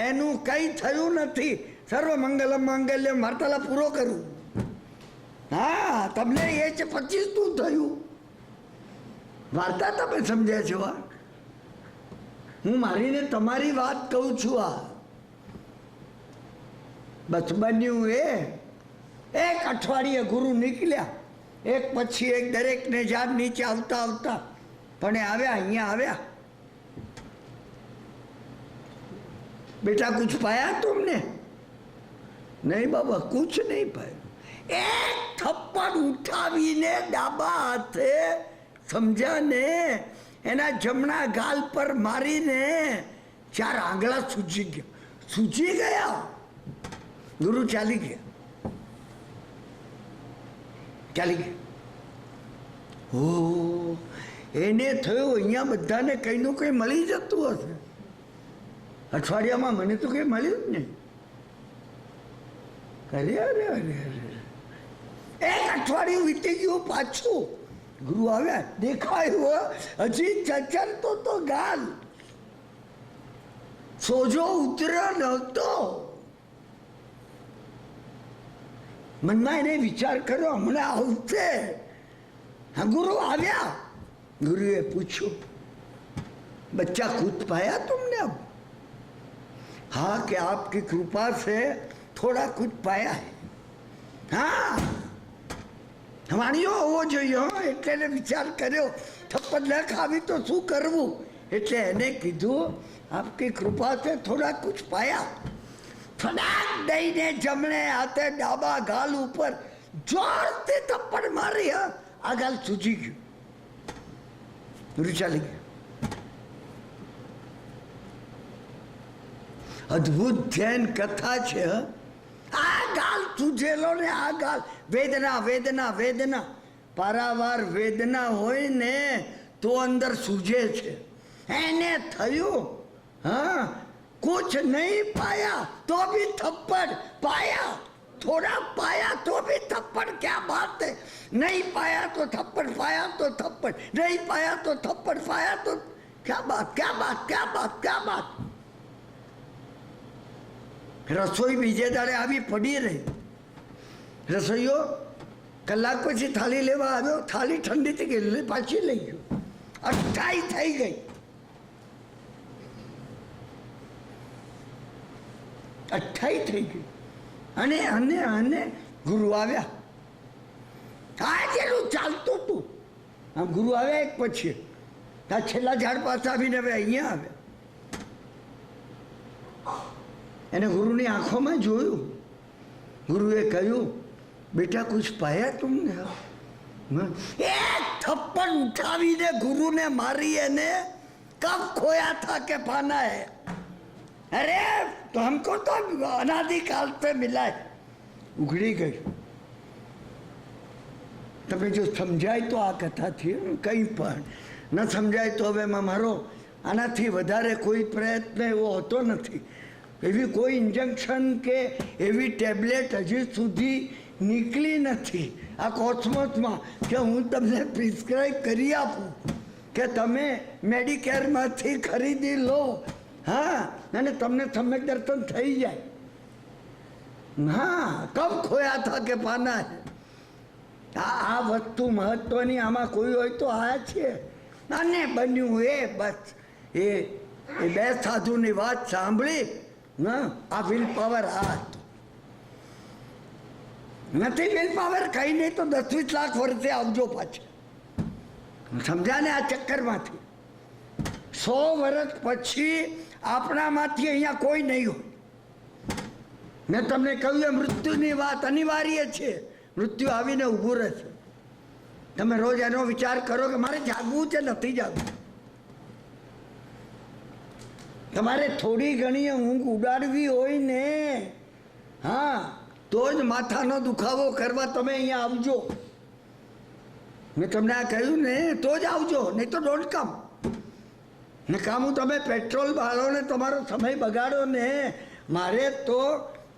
એનું કઈ થયું નથી. સર્વ મંગલમ માંગલ્યમ વાર્તાલાપ પૂરો કરું. હા, તમને એ છે પછી શું થયું વાર્તા તમે સમજ્યા છો. હું મારીને તમારી વાત કહું છું. આ બસ બન્યું એક અઠવાડિયે ગુરુ નીકળ્યા, એક પછી એક દરેકને જાત નીચે આવતા આવતા પણ આવ્યા, અહીંયા આવ્યા. બેટા કુછ પાયા તુમને? નહીં બાબા, કુછ નહીં પાયા. એક થપ્પડ ઉઠાવીને ડાબા હાથે, સમજ્યા ને, એના જમણા ગાલ પર મારીને 4 આંગળા સૂજી ગયા. ગુરુ ચાલી ગયા. ઓ એને થયું અહીંયા બધાને કંઈનું કંઈ મળી જતું હશે. અઠવાડિયામાં મને તો કંઈ મળ્યું જ નહીં. અરે અરે અરે અરે, એક અઠવાડિયું વીતી ગયું. પાછું ગુરુ આવ્યા, દેખાયું હજી ચચરતો તો ગાલ, સોજો ઉતર્યો નહોતો. મનમાં એને વિચાર કર્યો, હમણાં આવશે. હા, ગુરુ આવ્યા. गुरुए पूछो, बच्चा कूद पाया तुमने? अब हाँ, कि आपकी कृपा से थोड़ा कूद पाया है. हाँ, હમાણીઓ હોવો જોઈએ. એટલે વિચાર કર્યો, થપ્પડ ન ખાવી તો શું કરવું. એટલે એને કીધું, આપકી કૃપા से थोड़ा कुछ पाया. ફડાક દઈને જમણે હાથે ડાબા ગાલ ઉપર જોરથી થપ્પડ મારી. આ ગાલ સૂજી ગયું. ચાલી ગયા. અદભુત જૈન કથા છે. આ ગાલ સૂજેલો ને આ ગાલ, વેદના વેદના વેદના, પારાવાર વેદના હોય ને તો અંદર સૂજે છે. એને થયું, હા, कुछ नहीं पाया तो भी थप्पड़ पाया, थोड़ा पाया तो भी थप्पड़. क्या बात है. नहीं पाया तो थप्पड़, पाया तो थप्पड़, नहीं पाया तो थप्पड़, पाया तो क्या बात, क्या बात, क्या बात, क्या बात. રસોઈ બીજે દાડે આવી પડી રહી. રસોઈયો કલાક પછી થાળી લેવા આવ્યો, થાળી ઠંડી થઈ ગઈ, પાછી લઈ ગયો. અઠાઈ થઈ ગઈ. અઠાઈ થઈ ગઈ. અને અને અને ગુરુ આવ્યા. આ જેનું ચાલતું હતું, આમ ગુરુ આવ્યા એક પછી. આ છેલ્લા ઝાડ પાસે આવીને હવે અહીંયા આવ્યા. એને ગુરુની આંખોમાં જોયું. ગુરુએ કહ્યું, બેટા કુછ પાયા તુમને? એક થપ્પડ ઉઠાવીને ગુરુને મારી. એને કબ ખોયા થા કે પાના હે? अरे तो हमको तो अनादिकाल पे मिला है. उघड़ी गई. તમે જો સમજાય તો આ કથાથી, કંઈ પણ ન સમજાય તો હવે મારો આનાથી વધારે કોઈ પ્રયત્ન એવો હોતો નથી. એવી કોઈ ઇન્જેક્શન કે એવી ટેબ્લેટ હજી સુધી નીકળી નથી આ કોસ્મોસમાં કે હું તમને પ્રિસ્ક્રાઇબ કરી આપું કે તમે મેડિકેરમાંથી ખરીદી લો. હા, અને તમને સમ્યક દર્શન થઈ જાય. હા, કબ ખોયા થા કે પાના હે. આ વસ્તુ મહત્વની આમાં કોઈ હોય તો આ છે. અને બન્યું એ બસ એ બે સાધુની વાત સાંભળી. આ વિલ પાવર આ નથી. વિલ પાવર કઈ નહીં તો 10-20 લાખ વર્ષે આવજો પાછા. સમજ્યા ને? આ ચક્કરમાંથી 100 વર્ષ પછી આપણામાંથી અહીંયા કોઈ નહીં હોય. મેં તમને કહ્યું એ મૃત્યુની વાત અનિવાર્ય છે. મૃત્યુ આવીને ઊભું રહે છે. તમે રોજ એનો વિચાર કરો કે મારે જાગવું છે, નથી જાગવું. તમારે થોડી ઘણી ઊંઘ ઉડાડવી હોય ને, હા, તો જ માથાનો દુખાવો કરવા તમે અહીંયા આવજો. મેં તમને આ કહ્યું ને તો જ આવજો, નહીં તો ડોન્ટ કમ. ને કામું તમે પેટ્રોલ બાળો ને તમારો સમય બગાડો ને. મારે તો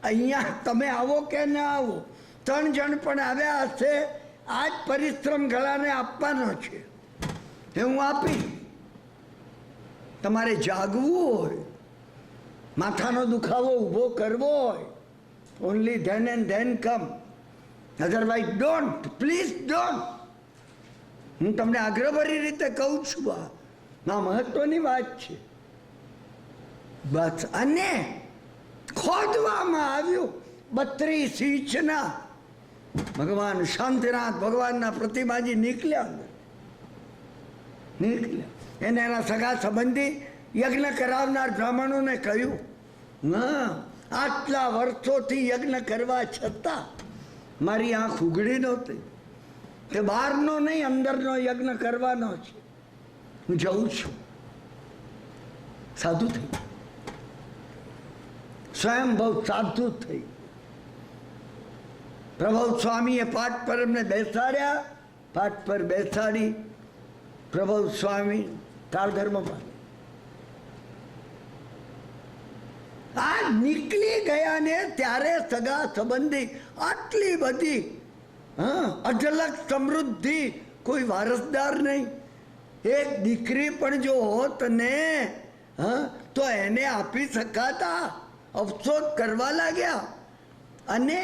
અહીંયા તમે આવો કે ના આવો, 3 જણ પણ આવ્યા હશે. આ જ પરિશ્રમ ગળાને આપવાનો છે એ હું આપી. તમારે જાગવું હોય, માથાનો દુખાવો ઊભો કરવો હોય, only then and then come. Otherwise don't, please don't. હું તમને આગ્રહભરી રીતે કહું છું. આ મહત્વની વાત છે. બસ. અને ખોદવામાં આવ્યું 32 ઇંચના ભગવાન શાંતિનાથ ભગવાનના પ્રતિમાજી નીકળ્યા. એને એના સગા સંબંધી યજ્ઞ કરાવનાર બ્રાહ્મણોને કહ્યું, ના, આટલા વર્ષોથી યજ્ઞ કરવા છતાં મારી આંખ ઉઘડી નહોતી. તે બહારનો નહીં, અંદરનો યજ્ઞ કરવાનો છે. હું જઉં છું. સાધુ થઈ, સ્વયંભવ સાધુ થઈ. પ્રભુ સ્વામીએ પાઠ પર એમને બેસાડ્યા. પાઠ પર બેસાડી પ્રભુ સ્વામી કાળધર્મ પામે. આ નીકળી ગયા ને ત્યારે સગા સંબંધી આટલી બધી અઢળક સમૃદ્ધિ, કોઈ વારસદાર નહીં. એક દીકરી પણ જો હોત ને તો એને આપી શકાતા. અફસોસ કરવા લાગ્યા. અને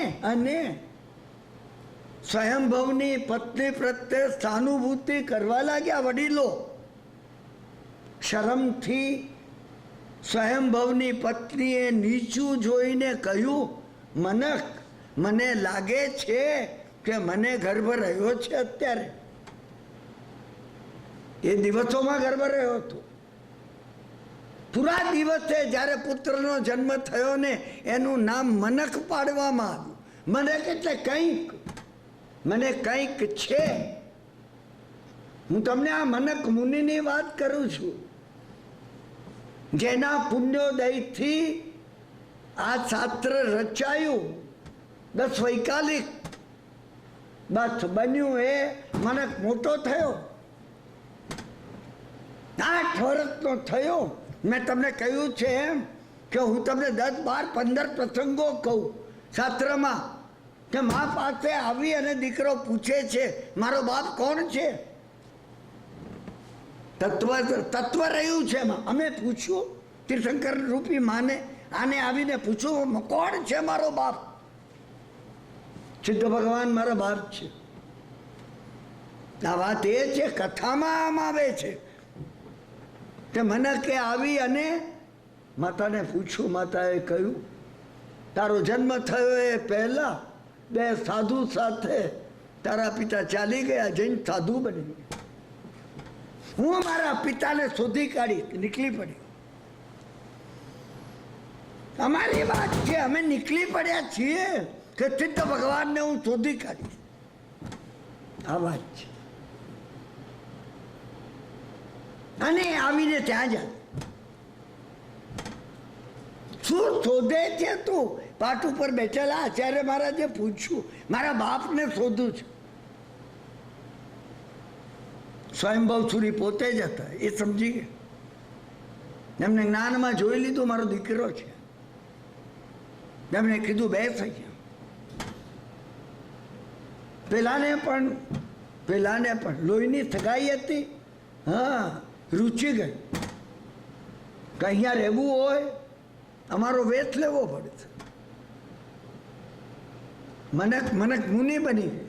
સ્વયંભવની પત્ની પ્રત્યે સહાનુભૂતિ કરવા લાગ્યા વડીલો. શરમથી સ્વયંભવની પત્નીએ નીચું જોઈને કહ્યું, મનક, મને લાગે છે કે મને ગર્ભ રહ્યો છે અત્યારે. એ દિવસોમાં ગર્ભ રહ્યો હતો. પૂરા દિવસે જ્યારે પુત્રનો જન્મ થયો ને એનું નામ મનક પાડવામાં આવ્યું. મનક એટલે કંઈક, મને કંઈક છે. હું તમને આ મનક મુનિની વાત કરું છું, જેના પુણ્યોદયથી આ શાસ્ત્ર રચાયું. 10 વૈકાલિક બસ બન્યું. એ મનક મોટો થયો, 8 વર્ષનો થયો. મેં તમને કહ્યું છે એમ કે હું તમને 10, 12, 15 પ્રસંગો કહું શાસ્ત્રમાં કે મા પાસે આવી અને દીકરો પૂછે છે, મારો બાપ કોણ છે? તત્વ રહ્યું છે એમાં. અમે પૂછ્યું તીર્થંકર રૂપી માને, આને આવીને પૂછ્યું, કોણ છે મારો બાપ? સિદ્ધ ભગવાન મારો બાપ છે. આ વાત એ છે, કથામાં આમ આવે છે કે મને કે આવી અને માતાને પૂછ્યું. માતાએ કહ્યું, તારો જન્મ થયો એ પહેલા 2 સાધુ સાથે તારા પિતા ચાલી ગયા, જઈને સાધુ બની ગયા. હું મારા પિતાને શોધી કાઢી નીકળી પડી. અમારી વાત છે, અમે નીકળી પડ્યા છીએ કે સિદ્ધ ભગવાનને હું શોધી કાઢીશ. આ વાત છે. અને આવીને ત્યાં જાય. શું શોધે છે તું? પાટ ઉપર બેઠેલા આચાર્ય મહારાજે પૂછ્યું, મારા બાપને શોધું છું. સ્વયંભવ સુરી પોતે જ હતા, એ સમજી ગયા. એમને જ્ઞાનમાં જોઈ લીધું મારો દીકરો છે. એમને કીધું બે થઈ ગયા. પેલાને પણ લોહીની સગાઈ હતી. હા, રૂચી ગઈ કે અહીંયા રહેવું હોય અમારો વેત લેવો પડે છે. મનક મુનિ બની ગઈ.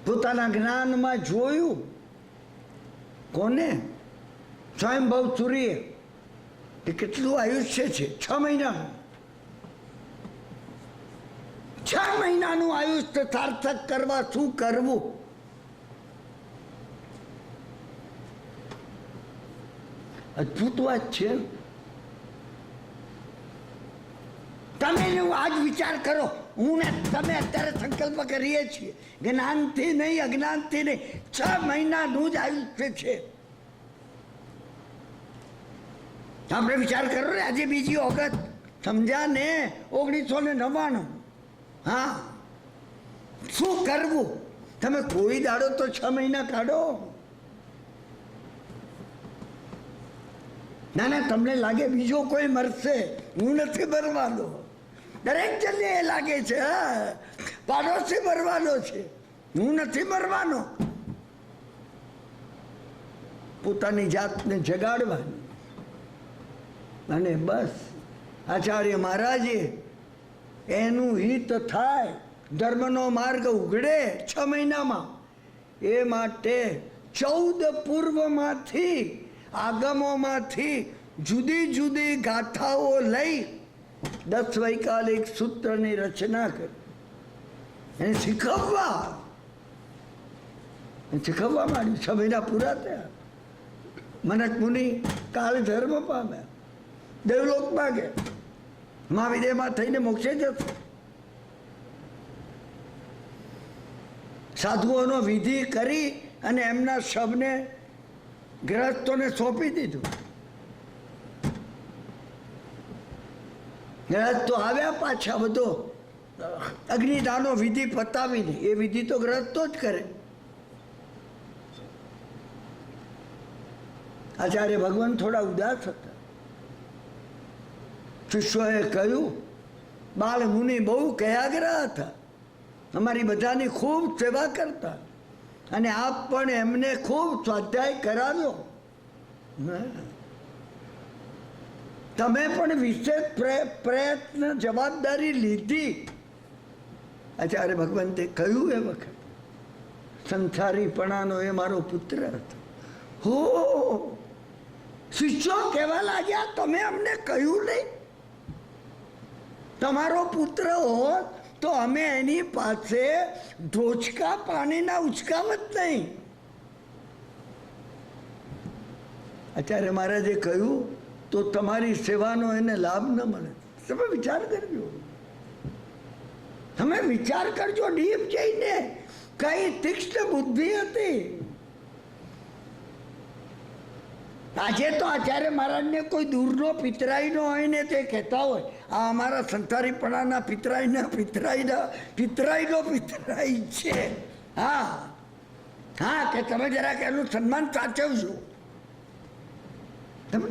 પોતાના જ્ઞાનમાં જોયું. કોને? સ્વયંભવ સુરીએ કે કેટલું આયુષ્ય છે? 6 મહિનાનું. 6 મહિનાનું આયુષ્ય સાર્થક કરવા શું કરવું? અદભુત વાત છે. તમે આજ વિચાર કરો, હું ને તમે અત્યારે સંકલ્પ કરીએ છીએ જ્ઞાનથી નહીં, અજ્ઞાનથી નહીં. 6 મહિનાનું જ આયુષ્ય છે. આપણે વિચાર કરો ને, આજે 2 ઓગસ્ટ સમજ્યા ને 1999. હા, શું કરવું? તમે કોઈ દાડો તો 6 મહિના કાઢો. ના, તમને લાગે બીજો કોઈ મરશે, હું નથી મરવાનો. દરેક જણને એ લાગે છે પાડોશી મરવાનો છે, હું નથી મરવાનો. પોતાની જાતને જગાડવાની. અને બસ આચાર્ય મહારાજે એનું હિત થાય, ધર્મનો માર્ગ ઉઘડે 6 મહિનામાં. એ માટે 14 પૂર્વમાંથી, આગમોમાંથી જુદી જુદી ગાથાઓ લઈ 10 વૈકાલિક સૂત્રની રચના કરી એને શીખવવા માંડ્યું. 6 મહિના પૂરા થયા. મનક મુનિ કાળ ધર્મ પામ્યા, દેવલોકમાં ગયા, મહાવિદેહમાં થઈને મોક્ષે જશે. સાધુઓનો વિધિ કરી અને એમના શબને ગ્રહસ્થોને સોંપી દીધું. ગ્રહસ્થો આવ્યા પાછા, બધો અગ્નિદાનો વિધિ પતાવીને. એ વિધિ તો ગ્રહસ્થો જ કરે. આચાર્ય ભગવાન થોડા ઉદાસ હતા. શિષ્યોએ કહ્યું, બાળ મુનિ બહુ કયાગ્રહ હતા, અમારી બધાની ખૂબ સેવા કરતા, અને આપ પણ એમને ખૂબ સ્વાધ્યાય કરાવ્યો. તમે પણ વિશેષ પ્રયત્ન જવાબદારી લીધી. આચાર્ય ભગવંતે કહ્યું એ વખત, સંસારીપણાનો એ મારો પુત્ર હતો. હો, શિષ્યો કહેવા લાગ્યા, તમે અમને કહ્યું નહીં? તમારો પુત્ર હોત તો અમે એની પાસે ઢોચકા પાણીના ઉચકાવત નહીં. આચાર્ય મહારાજે કહ્યું, તો તમારી સેવાનો એને લાભ ન મળે. તમે વિચાર કરજો, તમે વિચાર કરજો ડીપ જઈને. કઈ તીક્ષ્ણ બુદ્ધિ હતી. આજે તો આચાર્ય મહારાજને કોઈ દૂરનો પિતરાઈ નો હોય ને તે કહેતા હોય, આ અમારા સંસારીપણાના પિતરાઈનો છે. હા હા, કે તમે જરાક એનું સન્માન સાચવજો.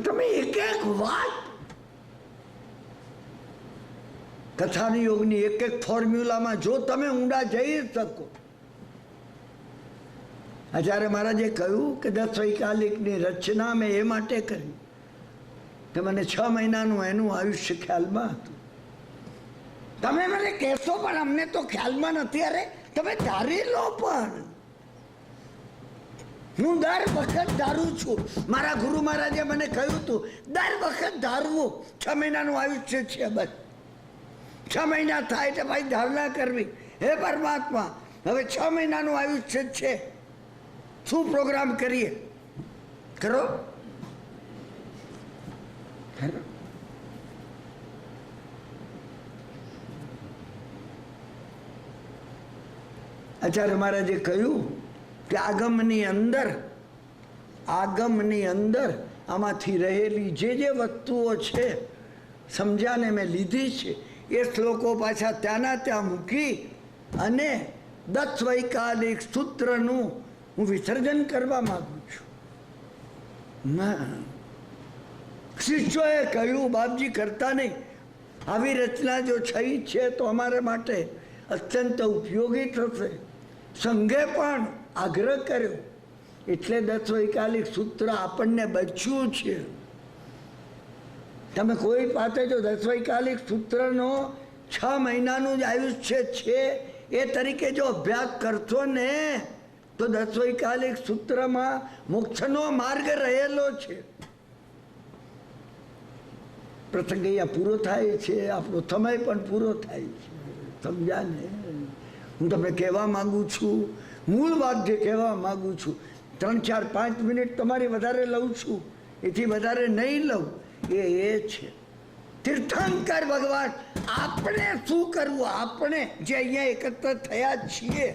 તમે એક એક વાત, કથાની યોગની એક એક ફોર્મ્યુલામાં જો તમે ઊંડા જઈ શકો. આચાર્ય મહારાજે કહ્યું કે 10 વૈકાલિકની રચના મેં એ માટે કરી કે મને 6 મહિનાનું એનું આયુષ્ય ખ્યાલમાં હતું. તમે મને કહેશો પણ અમને તો ખ્યાલમાં નથી. અરે તમે ધારી લો. પણ હું દર વખત ધારું છું. મારા ગુરુ મહારાજે મને કહ્યું હતું, દર વખત ધારવું 6 મહિનાનું આયુષ્ય છે. બસ 6 મહિના થાય એટલે ભાઈ ધારણા કરવી. હે પરમાત્મા, હવે 6 મહિનાનું આયુષ્ય છે, શું પ્રોગ્રામ કરીએ? કરો. આચાર્ય મહારાજે કહ્યું કે આગમની અંદર આમાંથી રહેલી જે વસ્તુઓ છે સમજ્યાને મેં લીધી છે, એ શ્લોકો પાછા ત્યાંના ત્યાં મૂકી અને 10 વૈકાલિક સૂત્રનું હું વિસર્જન કરવા માંગુ છું. શિષ્યોએ કહ્યું, બાપજી કરતા નહીં, આવી રચના જો થઈ છે તો અમારા માટે અત્યંત ઉપયોગી થશે. સંઘે પણ આગ્રહ કર્યો, એટલે 10 વૈકાલિક સૂત્ર આપણને બચ્યું છે. તમે કોઈ પાસે જો 10 વૈકાલિક સૂત્રનો 6 મહિનાનું જ આયુષ્ય છે એ તરીકે જો અભ્યાસ કરશો ને, તો 10 વૈકાલિક સૂત્રમાં મોક્ષનો માર્ગ રહેલો છે. પ્રસંગ અહીંયા પૂરો થાય છે, આપણો સમય પણ પૂરો થાય છે. સમજ્યા ને? હું તમને કહેવા માંગુ છું, મૂળ વાત જે કહેવા માંગુ છું, 3, 4, 5 મિનિટ તમારી વધારે લઉં છું, એથી વધારે નહીં લઉં. એ છે તીર્થંકર ભગવાન. આપણે શું કરવું? આપણે જે અહીંયા એકત્ર થયા છીએ,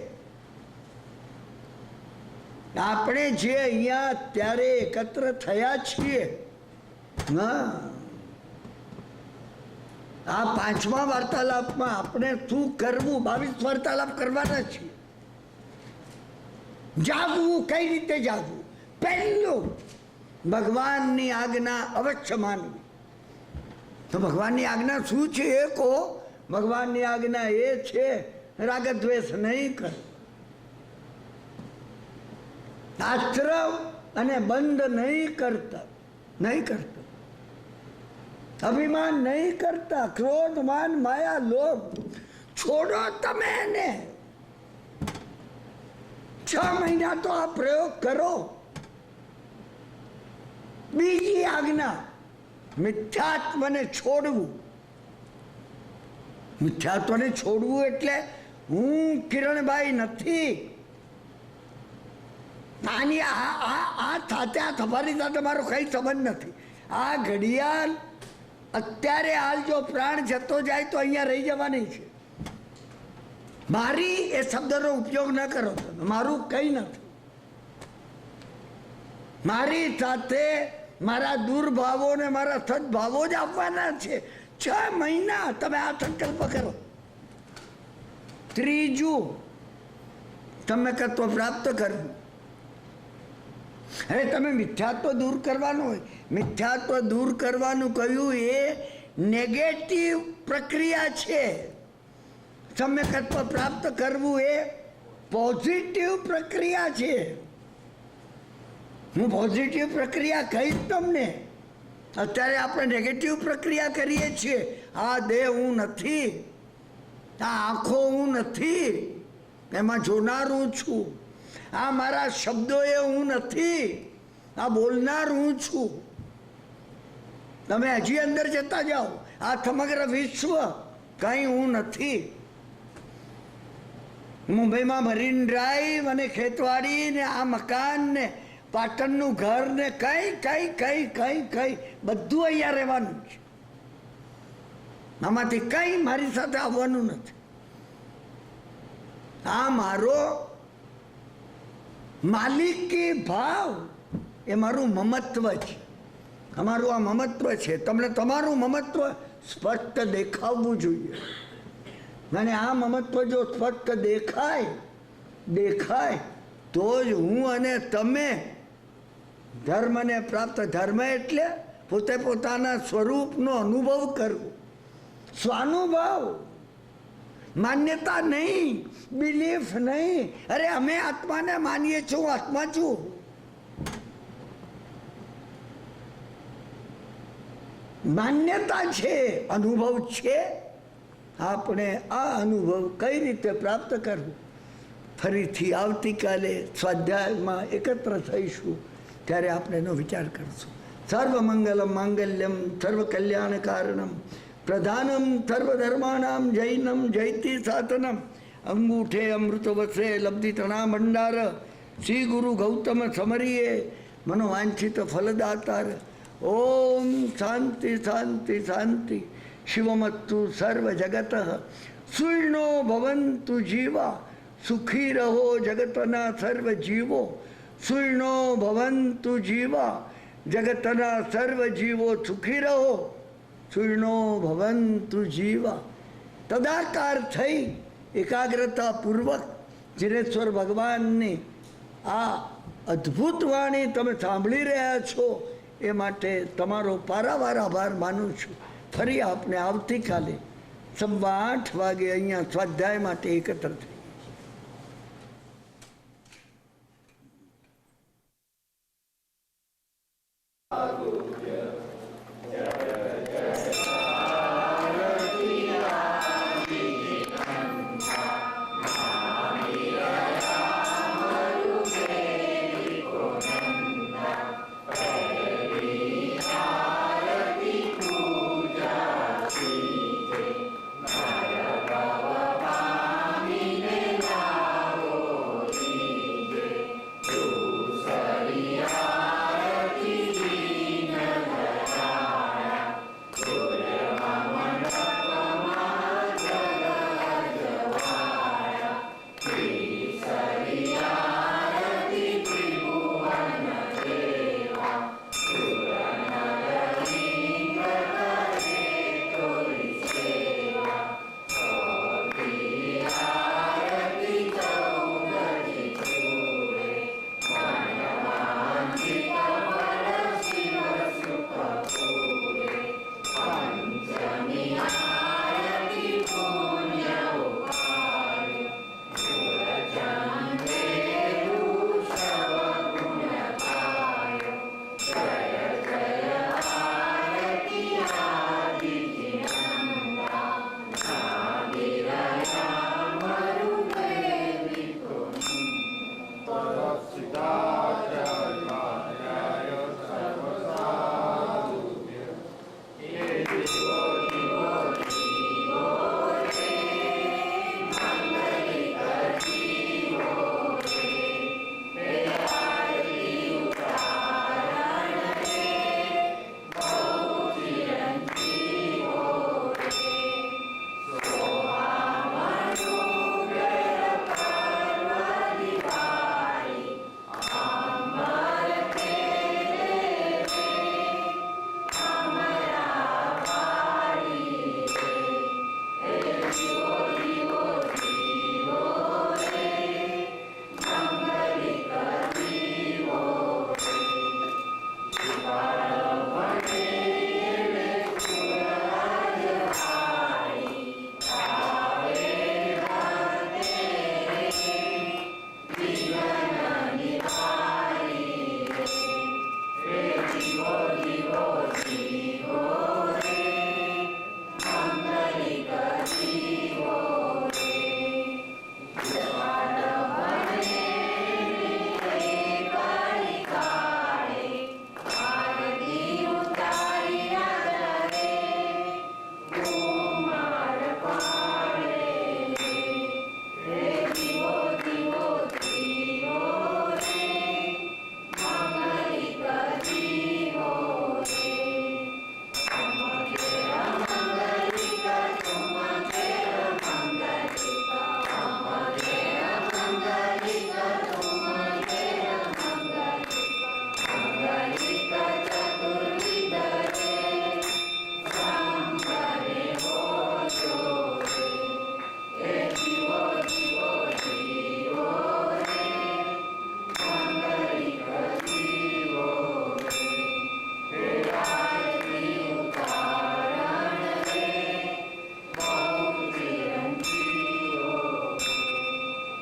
આપણે જે અહીંયા અત્યારે એકત્ર થયા છીએ, હા, આ 5મા વાર્તાલાપમાં આપણે શું કરવું? 22 વાર્તાલાપ કરવાના છીએ. જાગવું, કઈ રીતે જાગવું? પહેલું, ભગવાનની આજ્ઞા અવશ્ય માનવી. તો ભગવાનની આજ્ઞા શું છે એ કહો. ભગવાનની આજ્ઞા એ છે રાગદ્વેષ નહીં કર, આશ્રવ અને બંધ નહીં કરતા, અભિમાન નહીં કરતા, ક્રોધ, માન, માયા, લોભ છોડો તમે એને. 6 મહિના તો આ પ્રયોગ કરો. બીજી આજ્ઞા, મિથ્યાત્મને છોડવું. મિથ્યાત્વને છોડવું એટલે હું કિરણભાઈ નથી. આની આ તમારી સાથે મારો કઈ સંબંધ નથી. આ ઘડિયાળ અત્યારે હાલ જો પ્રાણ જતો જાય તો અહીંયા રહી જવાની છે. મારી એ શબ્દનો ઉપયોગ ન કરો તમે. મારું કઈ નથી. મારી સાથે મારા દુર્ભાવો ને મારા સદભાવો જ આવવાના છે. 6 મહિના તમે આ સંકલ્પ કરો. ત્રીજું, તમે તત્વ પ્રાપ્ત કરવું. હવે તમે મિથ્યાત્વ દૂર કરવાનું હોય. મિથ્યાત્વ દૂર કરવાનું કહ્યું એ નેગેટિવ પ્રક્રિયા છે. સમ્યકત્વ પ્રાપ્ત કરવું એ પોઝિટિવ પ્રક્રિયા છે. હું પોઝિટિવ પ્રક્રિયા કહીશ તમને. અત્યારે આપણે નેગેટિવ પ્રક્રિયા કરીએ છીએ. આ દેહ હું નથી, આ આંખો હું નથી, એમાં જોનાર હું છું, આ મારા શબ્દો એ હું નથી, આ બોલનાર હું છું. તમે હજી અંદર જતા જાઓ. આ સમગ્ર વિશ્વ કંઈ હું નથી. મુંબઈમાં મરીન ડ્રાઈવ અને ખેતવાડી ને આ મકાન ને પાટણનું ઘર ને કઈ કઈ કઈ કઈ કઈ બધું અહીંયા રહેવાનું છે. આમાંથી કઈ મારી સાથે આવવાનું નથી. આ મારો માલિકી ભાવ એ મારું મમત્વ છે. અમારું આ મમત્વ છે. તમને તમારું મમત્વ સ્પષ્ટ દેખાવવું જોઈએ. અને આ મમત્વ જો સ્પષ્ટ દેખાય તો જ હું અને તમે ધર્મને પ્રાપ્ત. ધર્મ એટલે પોતે પોતાના સ્વરૂપનો અનુભવ કરવો. સ્વાનુભવ, માન્યતા નહીં, બિલીફ નહીં. અરે અમે આત્માને માનીએ છીએ, હું આત્મા છું. માન્યતા છે, અનુભવ છે. આપણે આ અનુભવ કઈ રીતે પ્રાપ્ત કરવું? ફરીથી આવતીકાલે સ્વાધ્યાયમાં એકત્ર થઈશું, ત્યારે આપણે એનો વિચાર કરશું. સર્વમંગલમ માંગલ્યમ સર્વ કલ્યાણ કારણમ પ્રધાનમ સર્વધર્માણામ જૈનમ જયતિ સાતનમ અંગૂઠે અમૃત વસે લબ્ધિ તણા ભંડાર શ્રી ગુરુ ગૌતમ સમરીએ મનોવાંછિત ફલદાતાર. ઓમ શાંતિ શાંતિ શાંતિ. શિવમત્તુ સર્વ જગત સુર્ણો ભવંતુ જીવા સુખી રહો જગતના સર્વ જીવો. સુર્ણો ભવંતુ જીવા જગતના સર્વ જીવો સુખી રહો. સુર્ણો ભવંતુ જીવા. તદાકાર થઈ એકાગ્રતા પૂર્વક જીનેશ્વર ભગવાનની આ અદ્ભુત વાણી તમે સાંભળી રહ્યા છો એ માટે તમારો પારાવાર આભાર માનું છું. ફરી આપણે આવતીકાલે 8:15 વાગે અહીંયા સ્વાધ્યાય માટે એકત્ર થઈ. Amen.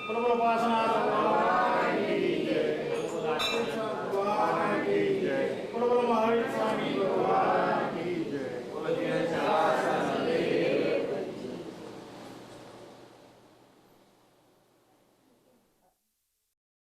બોલો બોલો પાસના